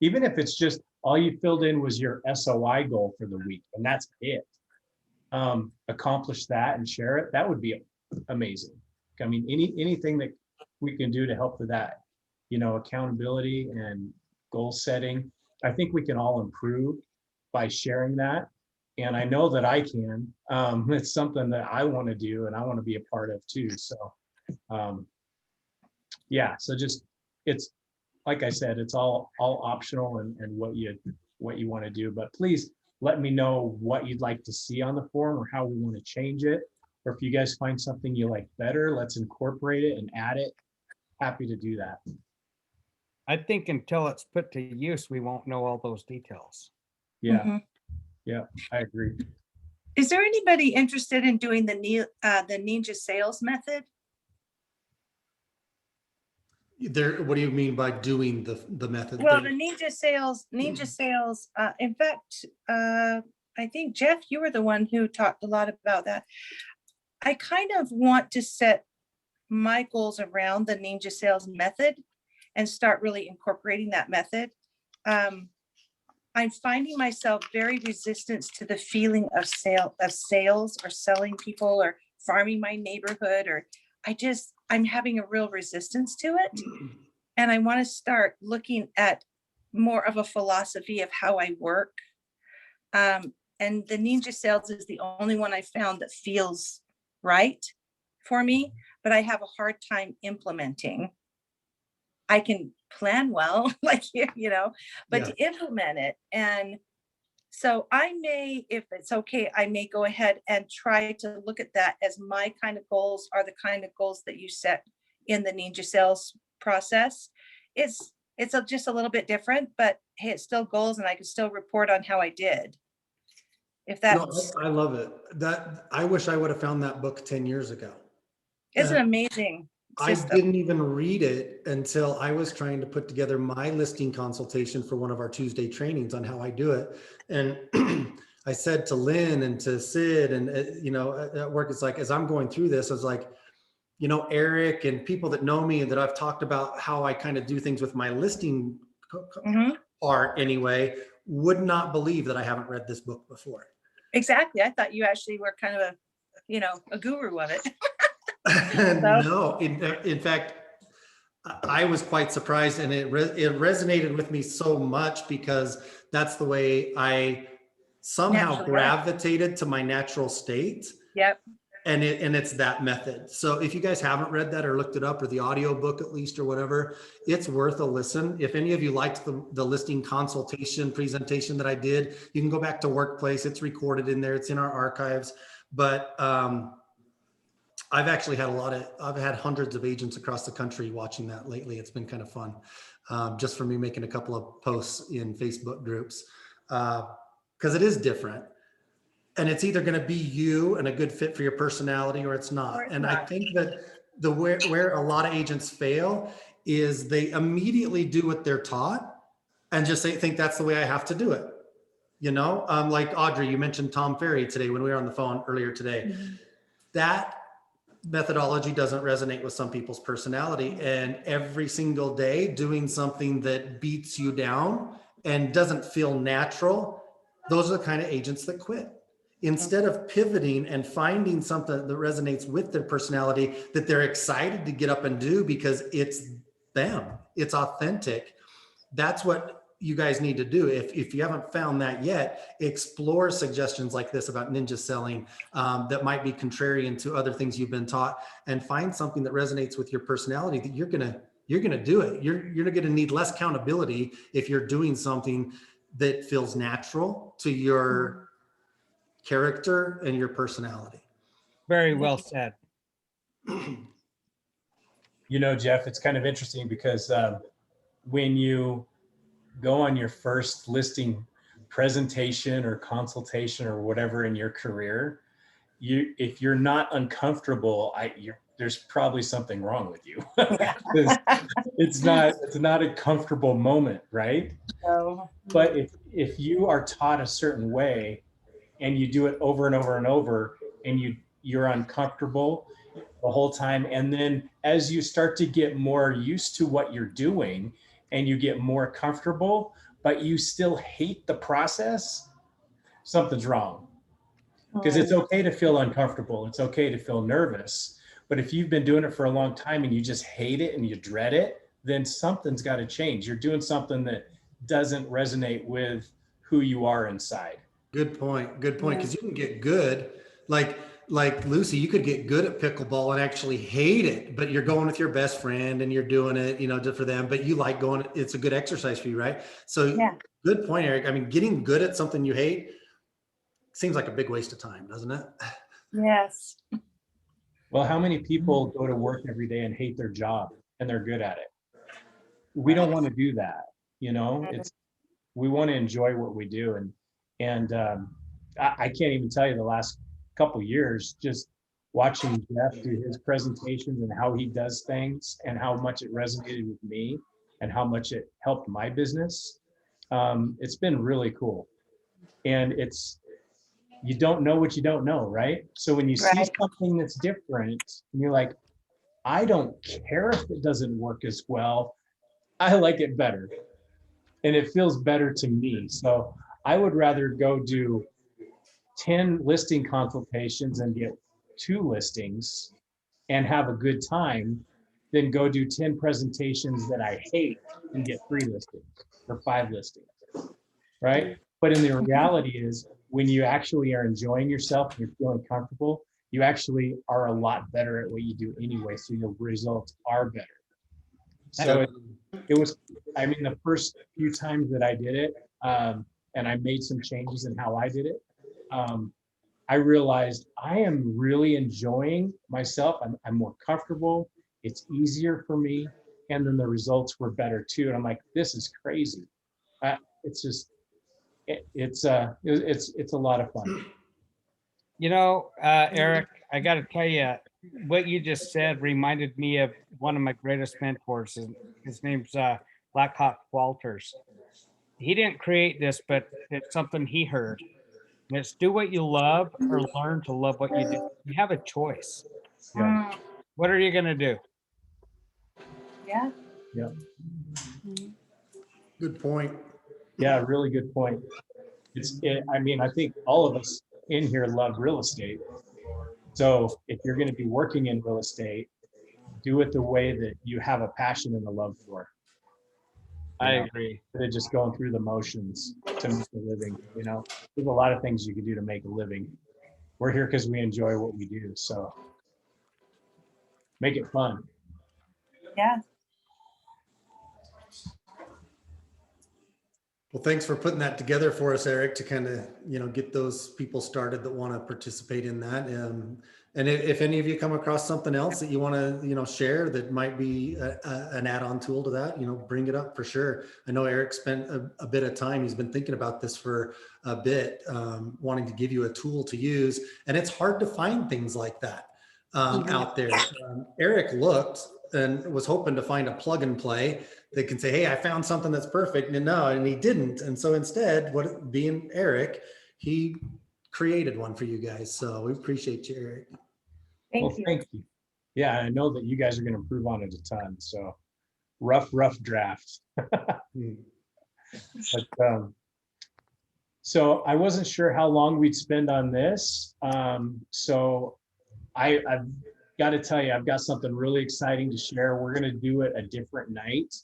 Even if it's just all you filled in was your SOI goal for the week and that's it. Accomplish that and share it. That would be amazing. I mean, anything that we can do to help with that, accountability and goal setting. I think we can all improve by sharing that. And I know that I can. It's something that I want to do and I want to be a part of too. So yeah, so just, it's, like I said, it's all optional and what you want to do, but please let me know what you'd like to see on the form or how we want to change it. Or if you guys find something you like better, let's incorporate it and add it. Happy to do that. I think until it's put to use, we won't know all those details. Yeah. Mhm. Yeah, I agree. Is there anybody interested in doing the Ninja sales method? What do you mean by doing the method? Well, the Ninja sales, in fact, I think Jeff, you were the one who talked a lot about that. I kind of want to set my goals around the Ninja sales method and start really incorporating that method. I'm finding myself very resistant to the feeling of sales or selling people or farming my neighborhood, or I'm having a real resistance to it. And I want to start looking at more of a philosophy of how I work. And the Ninja sales is the only one I found that feels right for me, but I have a hard time implementing. I can plan well, but Yeah. to implement it. And so I may, if it's okay, I may go ahead and try to look at that as my kind of goals are the kind of goals that you set in the Ninja sales process. It's just a little bit different, but hey, it's still goals and I can still report on how I did. If that's, I love it. I wish I would have found that book 10 years ago. it's an amazing I system. didn't even read it until I was trying to put together my listing consultation for one of our Tuesday trainings on how I do it. And I said to Lynn and to Sid and, at work, it's like, as I'm going through this, I was like, Eric and people that know me and that I've talked about how I kind of do things with my listing part anyway, would not believe that I haven't read this book before. Exactly. I thought you actually were kind of a guru of it. No, in fact, I was quite surprised, and it resonated with me so much because that's the way I somehow Naturally, gravitated to my natural state. Yep. And it's that method. So if you guys haven't read that or looked it up, or the audio book at least or whatever, it's worth a listen. If any of you liked the listing consultation presentation that I did, you can go back to Workplace. It's recorded in there. It's in our archives. But I've actually had I've had hundreds of agents across the country watching that lately. It's been kind of fun, just for me making a couple of posts in Facebook groups, because it is different. And it's either going to be you and a good fit for your personality, or it's not. I think that where a lot of agents fail is they immediately do what they're taught and just think that's the way I have to do it. Like Audrey, you mentioned Tom Ferry today when we were on the phone earlier today. Mm-hmm. That methodology doesn't resonate with some people's personality, and every single day doing something that beats you down and doesn't feel natural, those are the kind of agents that quit. Instead of pivoting and finding something that resonates with their personality that they're excited to get up and do because it's them, it's authentic. That's what you guys need to do. If you haven't found that yet, explore suggestions like this about ninja selling that might be contrarian to other things you've been taught, and find something that resonates with your personality that you're gonna do it. You're gonna need less accountability if you're doing something that feels natural to your character and your personality. Very well said. Jeff, it's kind of interesting because when you go on your first listing presentation or consultation or whatever in your career, if you're not uncomfortable, there's probably something wrong with you. It's not a comfortable moment, right? No. But if you are taught a certain way and you do it over and over and over, and you're uncomfortable the whole time, and then as you start to get more used to what you're doing and you get more comfortable, but you still hate the process, something's wrong. Because it's okay to feel uncomfortable, it's okay to feel nervous, but if you've been doing it for a long time and you just hate it and you dread it, then something's got to change. You're doing something that doesn't resonate with who you are inside. Good point. Good point. Because you can get good, like Lucy, you could get good at pickleball and actually hate it, but you're going with your best friend and you're doing it, you know, just for them. But you like going. It's a good exercise for you, right? So, good point, Eric. I mean, getting good at something you hate seems like a big waste of time, doesn't it? Yes. Well, how many people go to work every day and hate their job and they're good at it? We don't want to do that, you know. We want to enjoy what we do, and I can't even tell you the last couple years, just watching Jeff do his presentations and how he does things and how much it resonated with me and how much it helped my business. It's been really cool, and you don't know what you don't know, right? So when you see something that's different and you're like, I don't care if it doesn't work as well, I like it better. And it feels better to me. So I would rather go do 10 listing consultations and get 2 listings and have a good time than go do 10 presentations that I hate and get 3 listings or 5 listings, right? But in the reality is, when you actually are enjoying yourself and you're feeling comfortable, you actually are a lot better at what you do anyway, so your results are better. So it was, I mean, the first few times that I did it, and I made some changes in how I did it, I realized I am really enjoying myself. I'm more comfortable. It's easier for me. And then the results were better too. And I'm like, this is crazy. It's just, it's a lot of fun. You know, Eric, I got to tell you, what you just said reminded me of one of my greatest mentors. His name's Blackhawk Walters. He didn't create this, but it's something he heard. And it's do what you love or learn to love what you do. You have a choice. Yeah. What are you going to do? Yeah. Yeah. Good point. Yeah, really good point. I mean, I think all of us in here love real estate. So if you're going to be working in real estate, do it the way that you have a passion and a love for. I agree. Instead of just going through the motions to make a living, you know, there's a lot of things you can do to make a living. We're here because we enjoy what we do. So make it fun. Yeah. Well, thanks for putting that together for us, Eric, to kind of, you know, get those people started that want to participate in that. And if any of you come across something else that you want to, you know, share that might be an add-on tool to that, you know, bring it up for sure. I know Eric spent a bit of time. He's been thinking about this for a bit, wanting to give you a tool to use. And it's hard to find things like that out there. Eric looked and was hoping to find a plug and play that can say, hey, I found something that's perfect. And he didn't. And so instead, being Eric, he created one for you guys. So we appreciate you, Eric. Thank you. Thank you. Yeah, I know that you guys are going to improve on it a ton. So rough draft. But, so I wasn't sure how long we'd spend on this. So I've got to tell you, I've got something really exciting to share. We're going to do it a different night,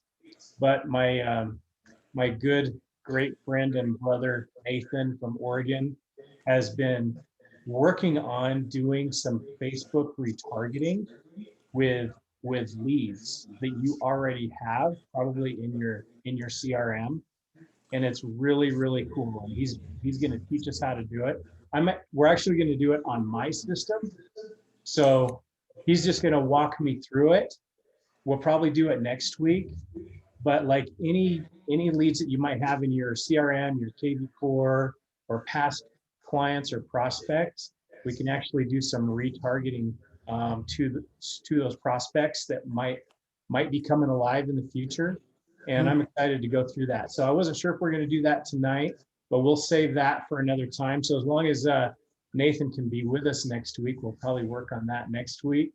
but my good, great friend and brother, Nathan from Oregon, has been working on doing some Facebook retargeting with leads that you already have probably in your CRM. And it's really, really cool. And he's going to teach us how to do it. We're actually going to do it on my system. So he's just going to walk me through it. We'll probably do it next week. But like any leads that you might have in your CRM, your KV Core, or past clients or prospects, we can actually do some retargeting to those prospects that might be coming alive in the future. And I'm excited to go through that. So I wasn't sure if we're going to do that tonight, but we'll save that for another time. So as long as Nathan can be with us next week, we'll probably work on that next week.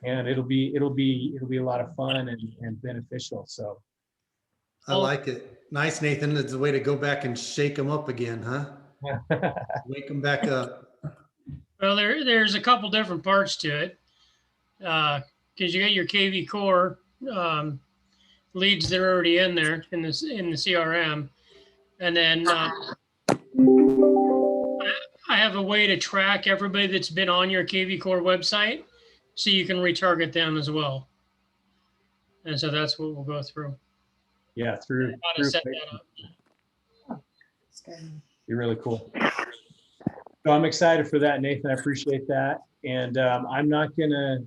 And it'll be a lot of fun and beneficial. So I like it. Nice, Nathan. It's a way to go back and shake them up again, huh? Wake them back up. Well, there's a couple different parts to it. Because you got your KV Core leads that are already in there in the CRM. And then I have a way to track everybody that's been on your KV Core website so you can retarget them as well. And so that's what we'll go through. Yeah, through How to set that up. be really cool. So I'm excited for that, Nathan. I appreciate that. And I'm not gonna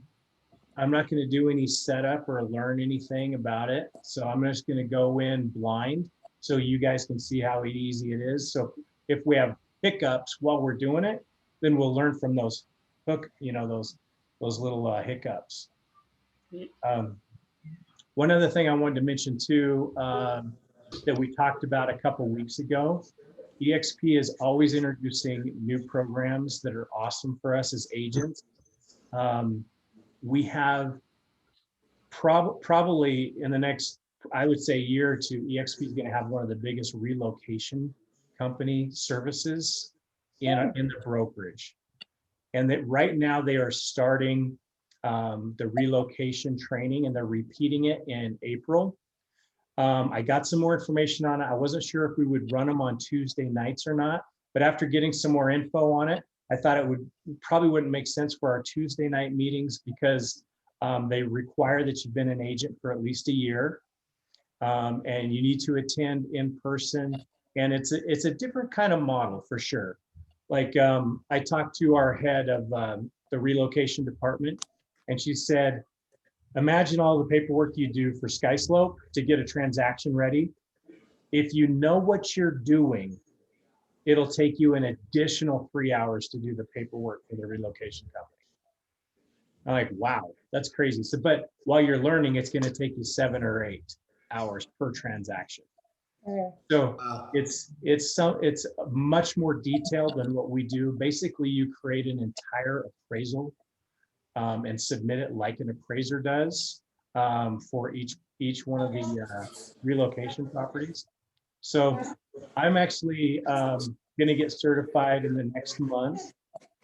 do any setup or learn anything about it. So I'm just gonna go in blind so you guys can see how easy it is. So if we have hiccups while we're doing it, then we'll learn from those those little hiccups. One other thing I wanted to mention too, that we talked about a couple weeks ago, eXp is always introducing new programs that are awesome for us as agents. We have probably in the next, I would say, year or two, eXp is going to have one of the biggest relocation company services in the brokerage. And that right now they are starting the relocation training, and they're repeating it in April. I got some more information on it. I wasn't sure if we would run them on Tuesday nights or not, but after getting some more info on it, I thought it probably wouldn't make sense for our Tuesday night meetings because they require that you've been an agent for at least a year, and you need to attend in person. And it's a different kind of model for sure. Like I talked to our head of the relocation department, and she said, imagine all the paperwork you do for SkySlope to get a transaction ready. If you know what you're doing, it'll take you an additional 3 hours to do the paperwork for the relocation company. I'm like, wow, that's crazy. So, but while you're learning, it's going to take you 7 or 8 hours per transaction. So it's much more detailed than what we do. Basically, you create an entire appraisal and submit it like an appraiser does for each one of the relocation properties. So I'm actually going to get certified in the next month,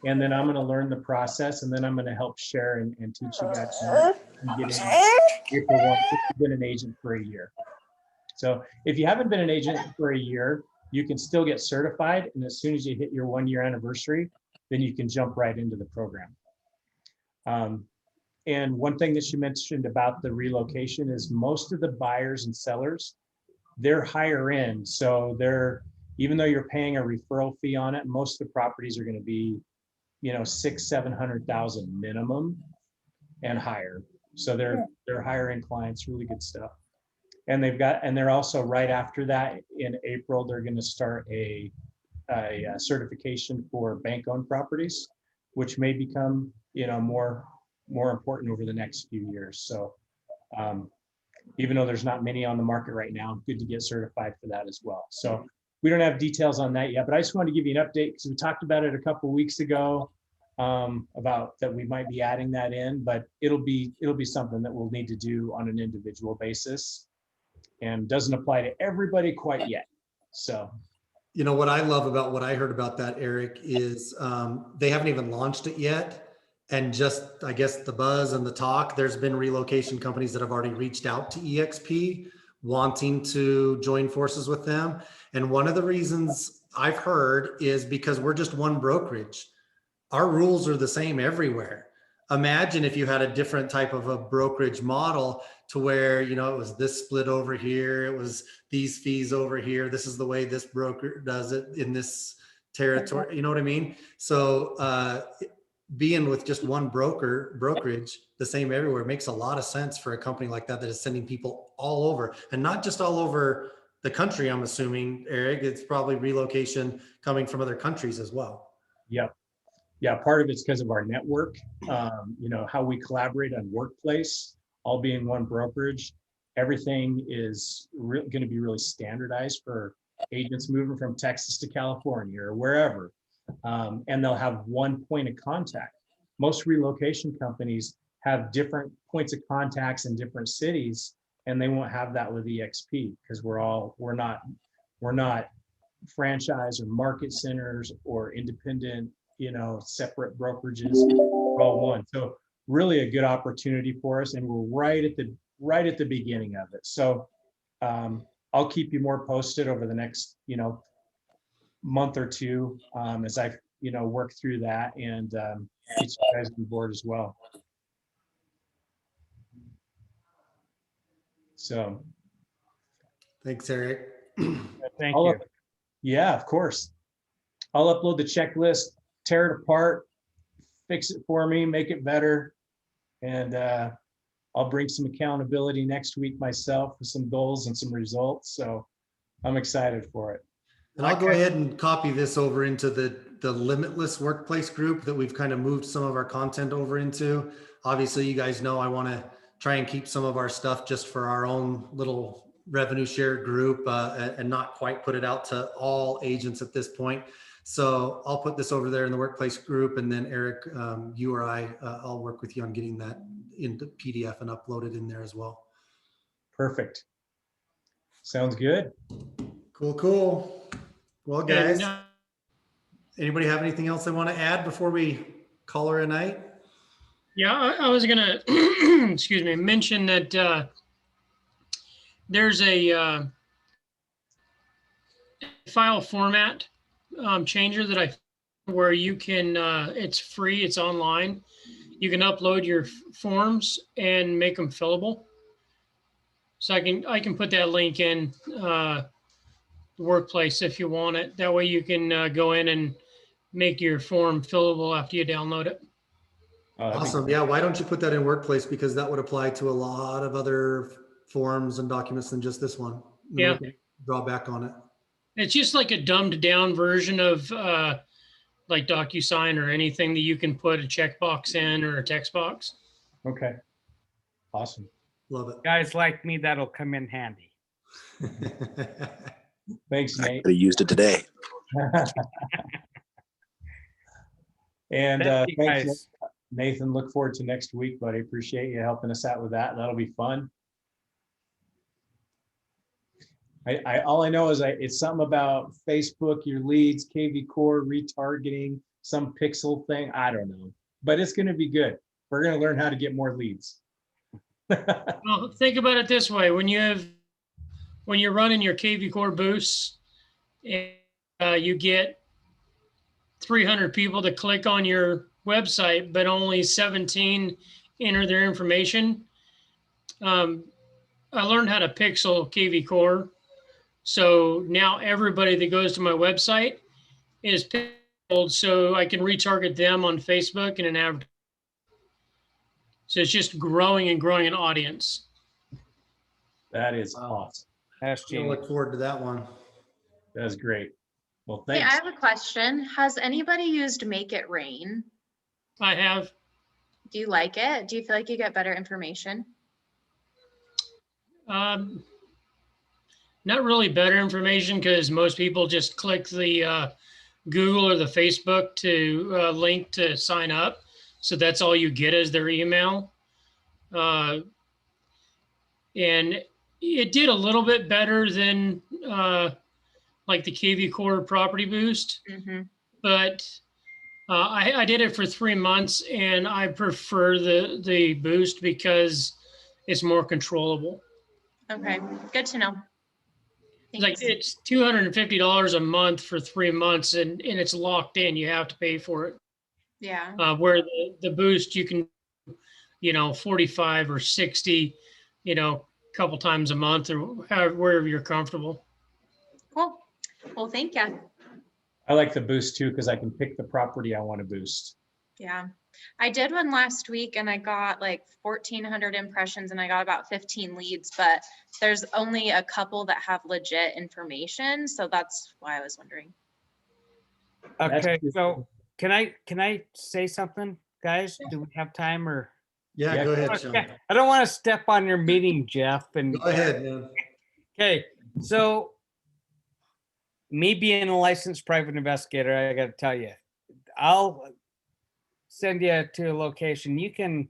and then I'm going to learn the process, and then I'm going to help share and teach you guys more and get in April 1. I've been an agent for a year. So if you haven't been an agent for a year, you can still get certified, and as soon as you hit your 1-year anniversary, then you can jump right into the program. And one thing that she mentioned about the relocation is most of the buyers and sellers, they're higher end. So even though you're paying a referral fee on it, most of the properties are going to be, $600,000-700,000 minimum and higher. So they're higher end clients, really good stuff. And they're also right after that in April, they're going to start a certification for bank-owned properties, which may become, more important over the next few years. So even though there's not many on the market right now, good to get certified for that as well. So we don't have details on that yet, but I just wanted to give you an update because we talked about it a couple of weeks ago about that we might be adding that in, but it'll be something that we'll need to do on an individual basis and doesn't apply to everybody quite yet. So. What I love about what I heard about that, Eric, is they haven't even launched it yet. And just, I guess, the buzz and the talk, there's been relocation companies that have already reached out to eXp wanting to join forces with them. And one of the reasons I've heard is because we're just one brokerage. Our rules are the same everywhere. Imagine if you had a different type of a brokerage model to where, it was this split over here, it was these fees over here, this is the way this broker does it in this territory, you know what I mean? So being with just one brokerage, the same everywhere, makes a lot of sense for a company like that is sending people all over, and not just all over the country. I'm assuming, Eric, it's probably relocation coming from other countries as well. Yep. Yeah, part of it's because of our network, how we collaborate on Workplace, all being one brokerage. everything is going to be really standardized for agents moving from Texas to California or wherever. And they'll have one point of contact. Most relocation companies have different points of contacts in different cities, and they won't have that with EXP because we're not franchise or market centers or independent, separate brokerages. We're all one. So really a good opportunity for us, and we're right at the beginning of it. So I'll keep you more posted over the next, month or two as I, work through that and get you guys on board as well. So. Thanks, Eric. Thank I'll you. Yeah, of course. I'll upload the checklist, tear it apart, fix it for me, make it better. And I'll bring some accountability next week myself with some goals and some results. So I'm excited for it. And I'll go ahead and copy this over into the Limitless Workplace group that we've kind of moved some of our content over into. Obviously, you guys know I want to try and keep some of our stuff just for our own little revenue share group and not quite put it out to all agents at this point. So I'll put this over there in the workplace group, and then Eric, you or I'll work with you on getting that into PDF and upload it in there as well. Perfect. Sounds good. Cool. Well, guys, And, anybody have anything else they want to add before we call her a night? yeah, I was gonna, excuse me, mention that there's a file format changer that where you can, it's free, it's online. You can upload your forms and make them fillable. So I can put that link in the workplace if you want it. That way you can go in and make your form fillable after you download it. Awesome. Yeah. Why don't you put that in workplace? Because that would apply to a lot of other forms and documents than just this one. Yeah. Draw back on it. It's just like a dumbed down version of like DocuSign or anything that you can put a checkbox in or a text box. Okay. Awesome. Love it. Guys like me, that'll come in handy. Thanks, I Nate. could have used it today. And Thank you, thanks, guys. Nathan. Look forward to next week, buddy. Appreciate you helping us out with that. That'll be fun. All I know is it's something about Facebook, your leads, KV Core, retargeting, some pixel thing. I don't know, but it's going to be good. We're going to learn how to get more leads. Well, think about it this way: when you're running your KV Core boosts, and you get 300 people to click on your website, but only 17 enter their information. I learned how to pixel KV Core. So now everybody that goes to my website is pixeled, so I can retarget them on Facebook and an advertisement. So it's just growing and growing an audience. That is awesome. I look forward to that one. That's great. Well, Hey, thanks. I have a question. Has anybody used Make It Rain? I have. Do you like it? Do you feel like you get better information? Not really better information because most people just click the Google or the Facebook to link to sign up. So that's all you get is their email. And it did a little bit better than like the KV Core Property Boost. Mm-hmm. But I did it for 3 months and I prefer the Boost because it's more controllable. Okay, good to know. Like Thanks. it's $250 a month for 3 months and it's locked in. You have to pay for it. Yeah. Where the Boost, you can, 45 or 60, a couple times a month or wherever you're comfortable. Cool. Well, thank you. I like the boost too because I can pick the property I want to boost. Yeah. I did one last week and I got like 1,400 impressions and I got about 15 leads, but there's only a couple that have legit information. So that's why I was wondering. Okay, so can I say something, guys? Do we have time or? Yeah, Yeah, go I ahead, don't Sean. wanna I don't want to step on your meeting, Jeff, and Go ahead, man. okay, so me being a licensed private investigator, I got to tell you, I'll send you to a location. You can,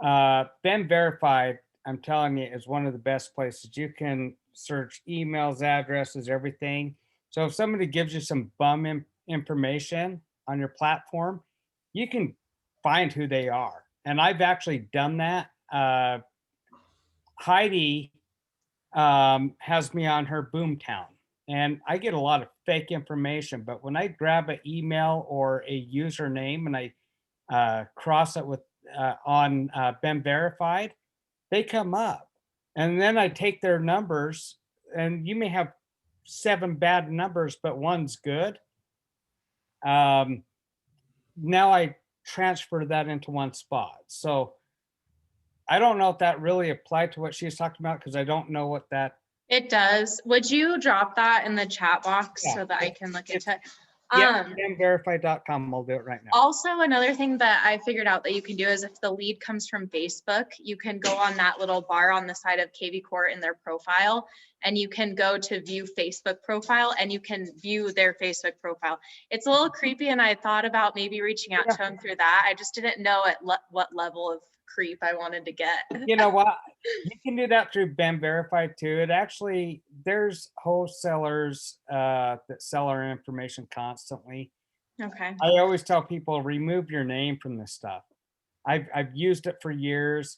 Ben Verified, I'm telling you, is one of the best places. You can search emails, addresses, everything. So if somebody gives you some information on your platform, you can find who they are. And I've actually done that. Heidi has me on her Boomtown, and I get a lot of fake information. But when I grab an email or a username and I cross it with on Ben Verified, they come up, and then I take their numbers, and you may have 7 bad numbers, but one's good. Now I transfer that into one spot. So I don't know if that really applied to what she's talking about because I don't know what that. It does. Would you drop that in the chat box Yeah. so that I can look into it? Yeah, benverified.com. I'll do it right now. Also, another thing that I figured out that you can do is if the lead comes from Facebook, you can go on that little bar on the side of KV Court in their profile, and you can go to view Facebook profile and you can view their Facebook profile. It's a little creepy, and I thought about maybe reaching out to them through that. I just didn't know at what level of creep I wanted to get. You know what? You can do that through Ben Verified too. It actually, there's wholesalers that sell our information constantly. Okay. I always tell people, remove your name from this stuff. I've used it for years.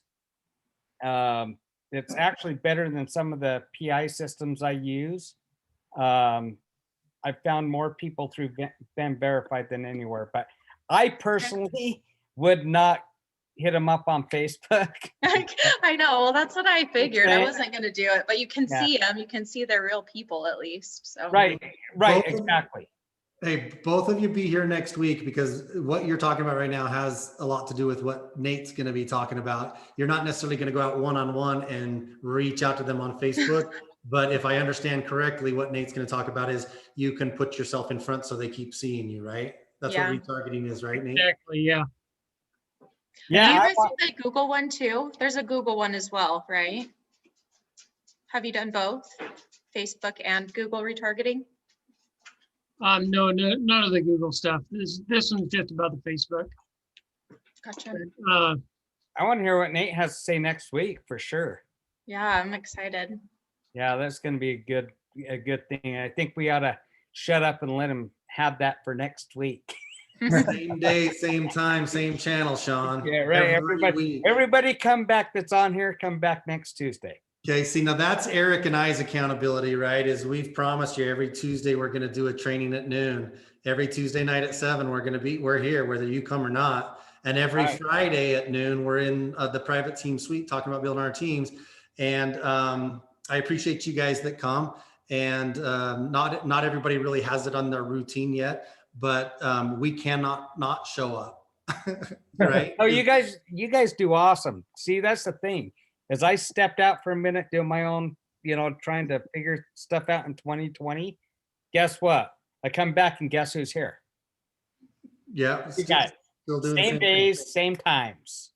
It's actually better than some of the PI systems I use. I've found more people through Ben Verified than anywhere, but I personally would not hit them up on Facebook. I know. Well, that's what I figured. I Okay. wasn't going to do it, but you can Yeah. see them. You can see they're real people at least. So Right, Both- exactly. Hey, both of you be here next week because what you're talking about right now has a lot to do with what Nate's going to be talking about. You're not necessarily going to go out one-on-one and reach out to them on Facebook. But if I understand correctly, what Nate's going to talk about is you can put yourself in front so they keep seeing you, right? That's Yeah. what retargeting is, right, Nate? Exactly, yeah. Do you Yeah, guys do the Google one too? There's a Google one as well, right? Have you done both? Facebook and Google retargeting? No, none of the Google stuff. This one's just about the Facebook. Gotcha. I want to hear what Nate has to say next week for sure. Yeah, I'm excited. Yeah, that's going to be a good thing. I think we ought to shut up and let him have that for next week. Same day, same time, same channel, Sean. Yeah, right. Every week. Everybody come back that's on here, come back next Tuesday. Okay, see, now that's Eric and I's accountability, right? Is we've promised you every Tuesday we're going to do a training at noon. Every Tuesday night at 7, we're here, whether you come or not. And every Right. Friday at noon, we're in the private team suite talking about building our teams. And I appreciate you guys that come. And not everybody really has it on their routine yet, but we cannot not show up, right? Oh, you guys do awesome. See, that's the thing. As I stepped out for a minute doing my own, trying to figure stuff out in 2020, guess what? I come back and guess who's here? Yeah. You guys. Still doing the Same thing. days, same times.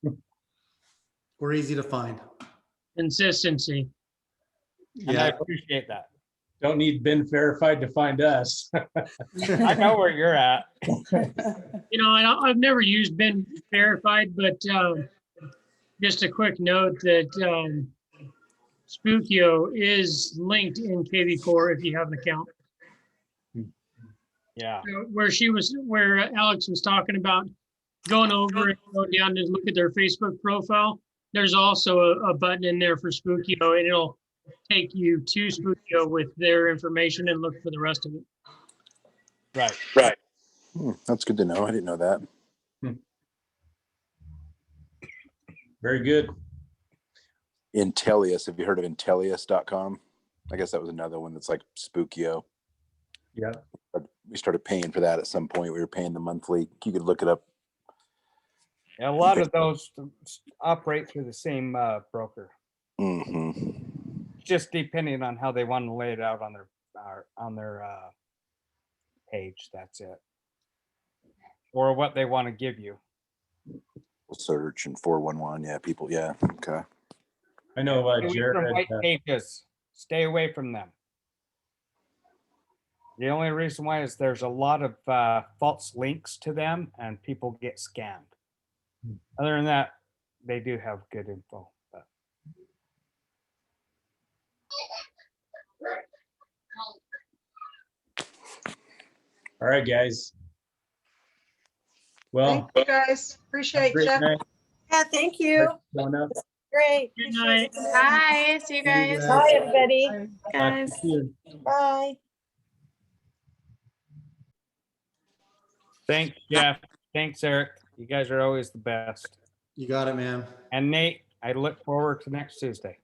We're easy to find. Consistency. And I Yeah. appreciate that. Don't need Ben Verified to find us. I know where you're at. I've never used Ben Verified, but just a quick note that Spookio is linked in KV Core if you have an account. Yeah. Where Alex was talking about going over and going down and look at their Facebook profile, there's also a button in there for Spookio, and it'll take you to Spookio with their information and look for the rest of it. Right. That's good to know. I didn't know that. Very good. Intellius. Have you heard of Intellius.com? I guess that was another one that's like Spookio. Yeah. We started paying for that at some point. We were paying the monthly. You could look it up. A lot of those operate through the same broker, just depending on how they want to lay it out on their page. That's it, or what they want to give you. search and 411. Yeah, people. Yeah. Okay. I know Stay away from Jared, white pages. Stay away from them. The only reason why is there's a lot of false links to them and people get scammed. Other than that, they do have good info. But all right, guys. Well, Thank you guys. Appreciate great you. night. Yeah, thank you. Showing up. Great. Good Appreciate night. it. Bye. See you guys. Bye, everybody. Talk to Guys. you soon. Bye. thanks, Jeff. Thanks, Eric. You guys are always the best. You got it, man. And Nate, I look forward to next Tuesday.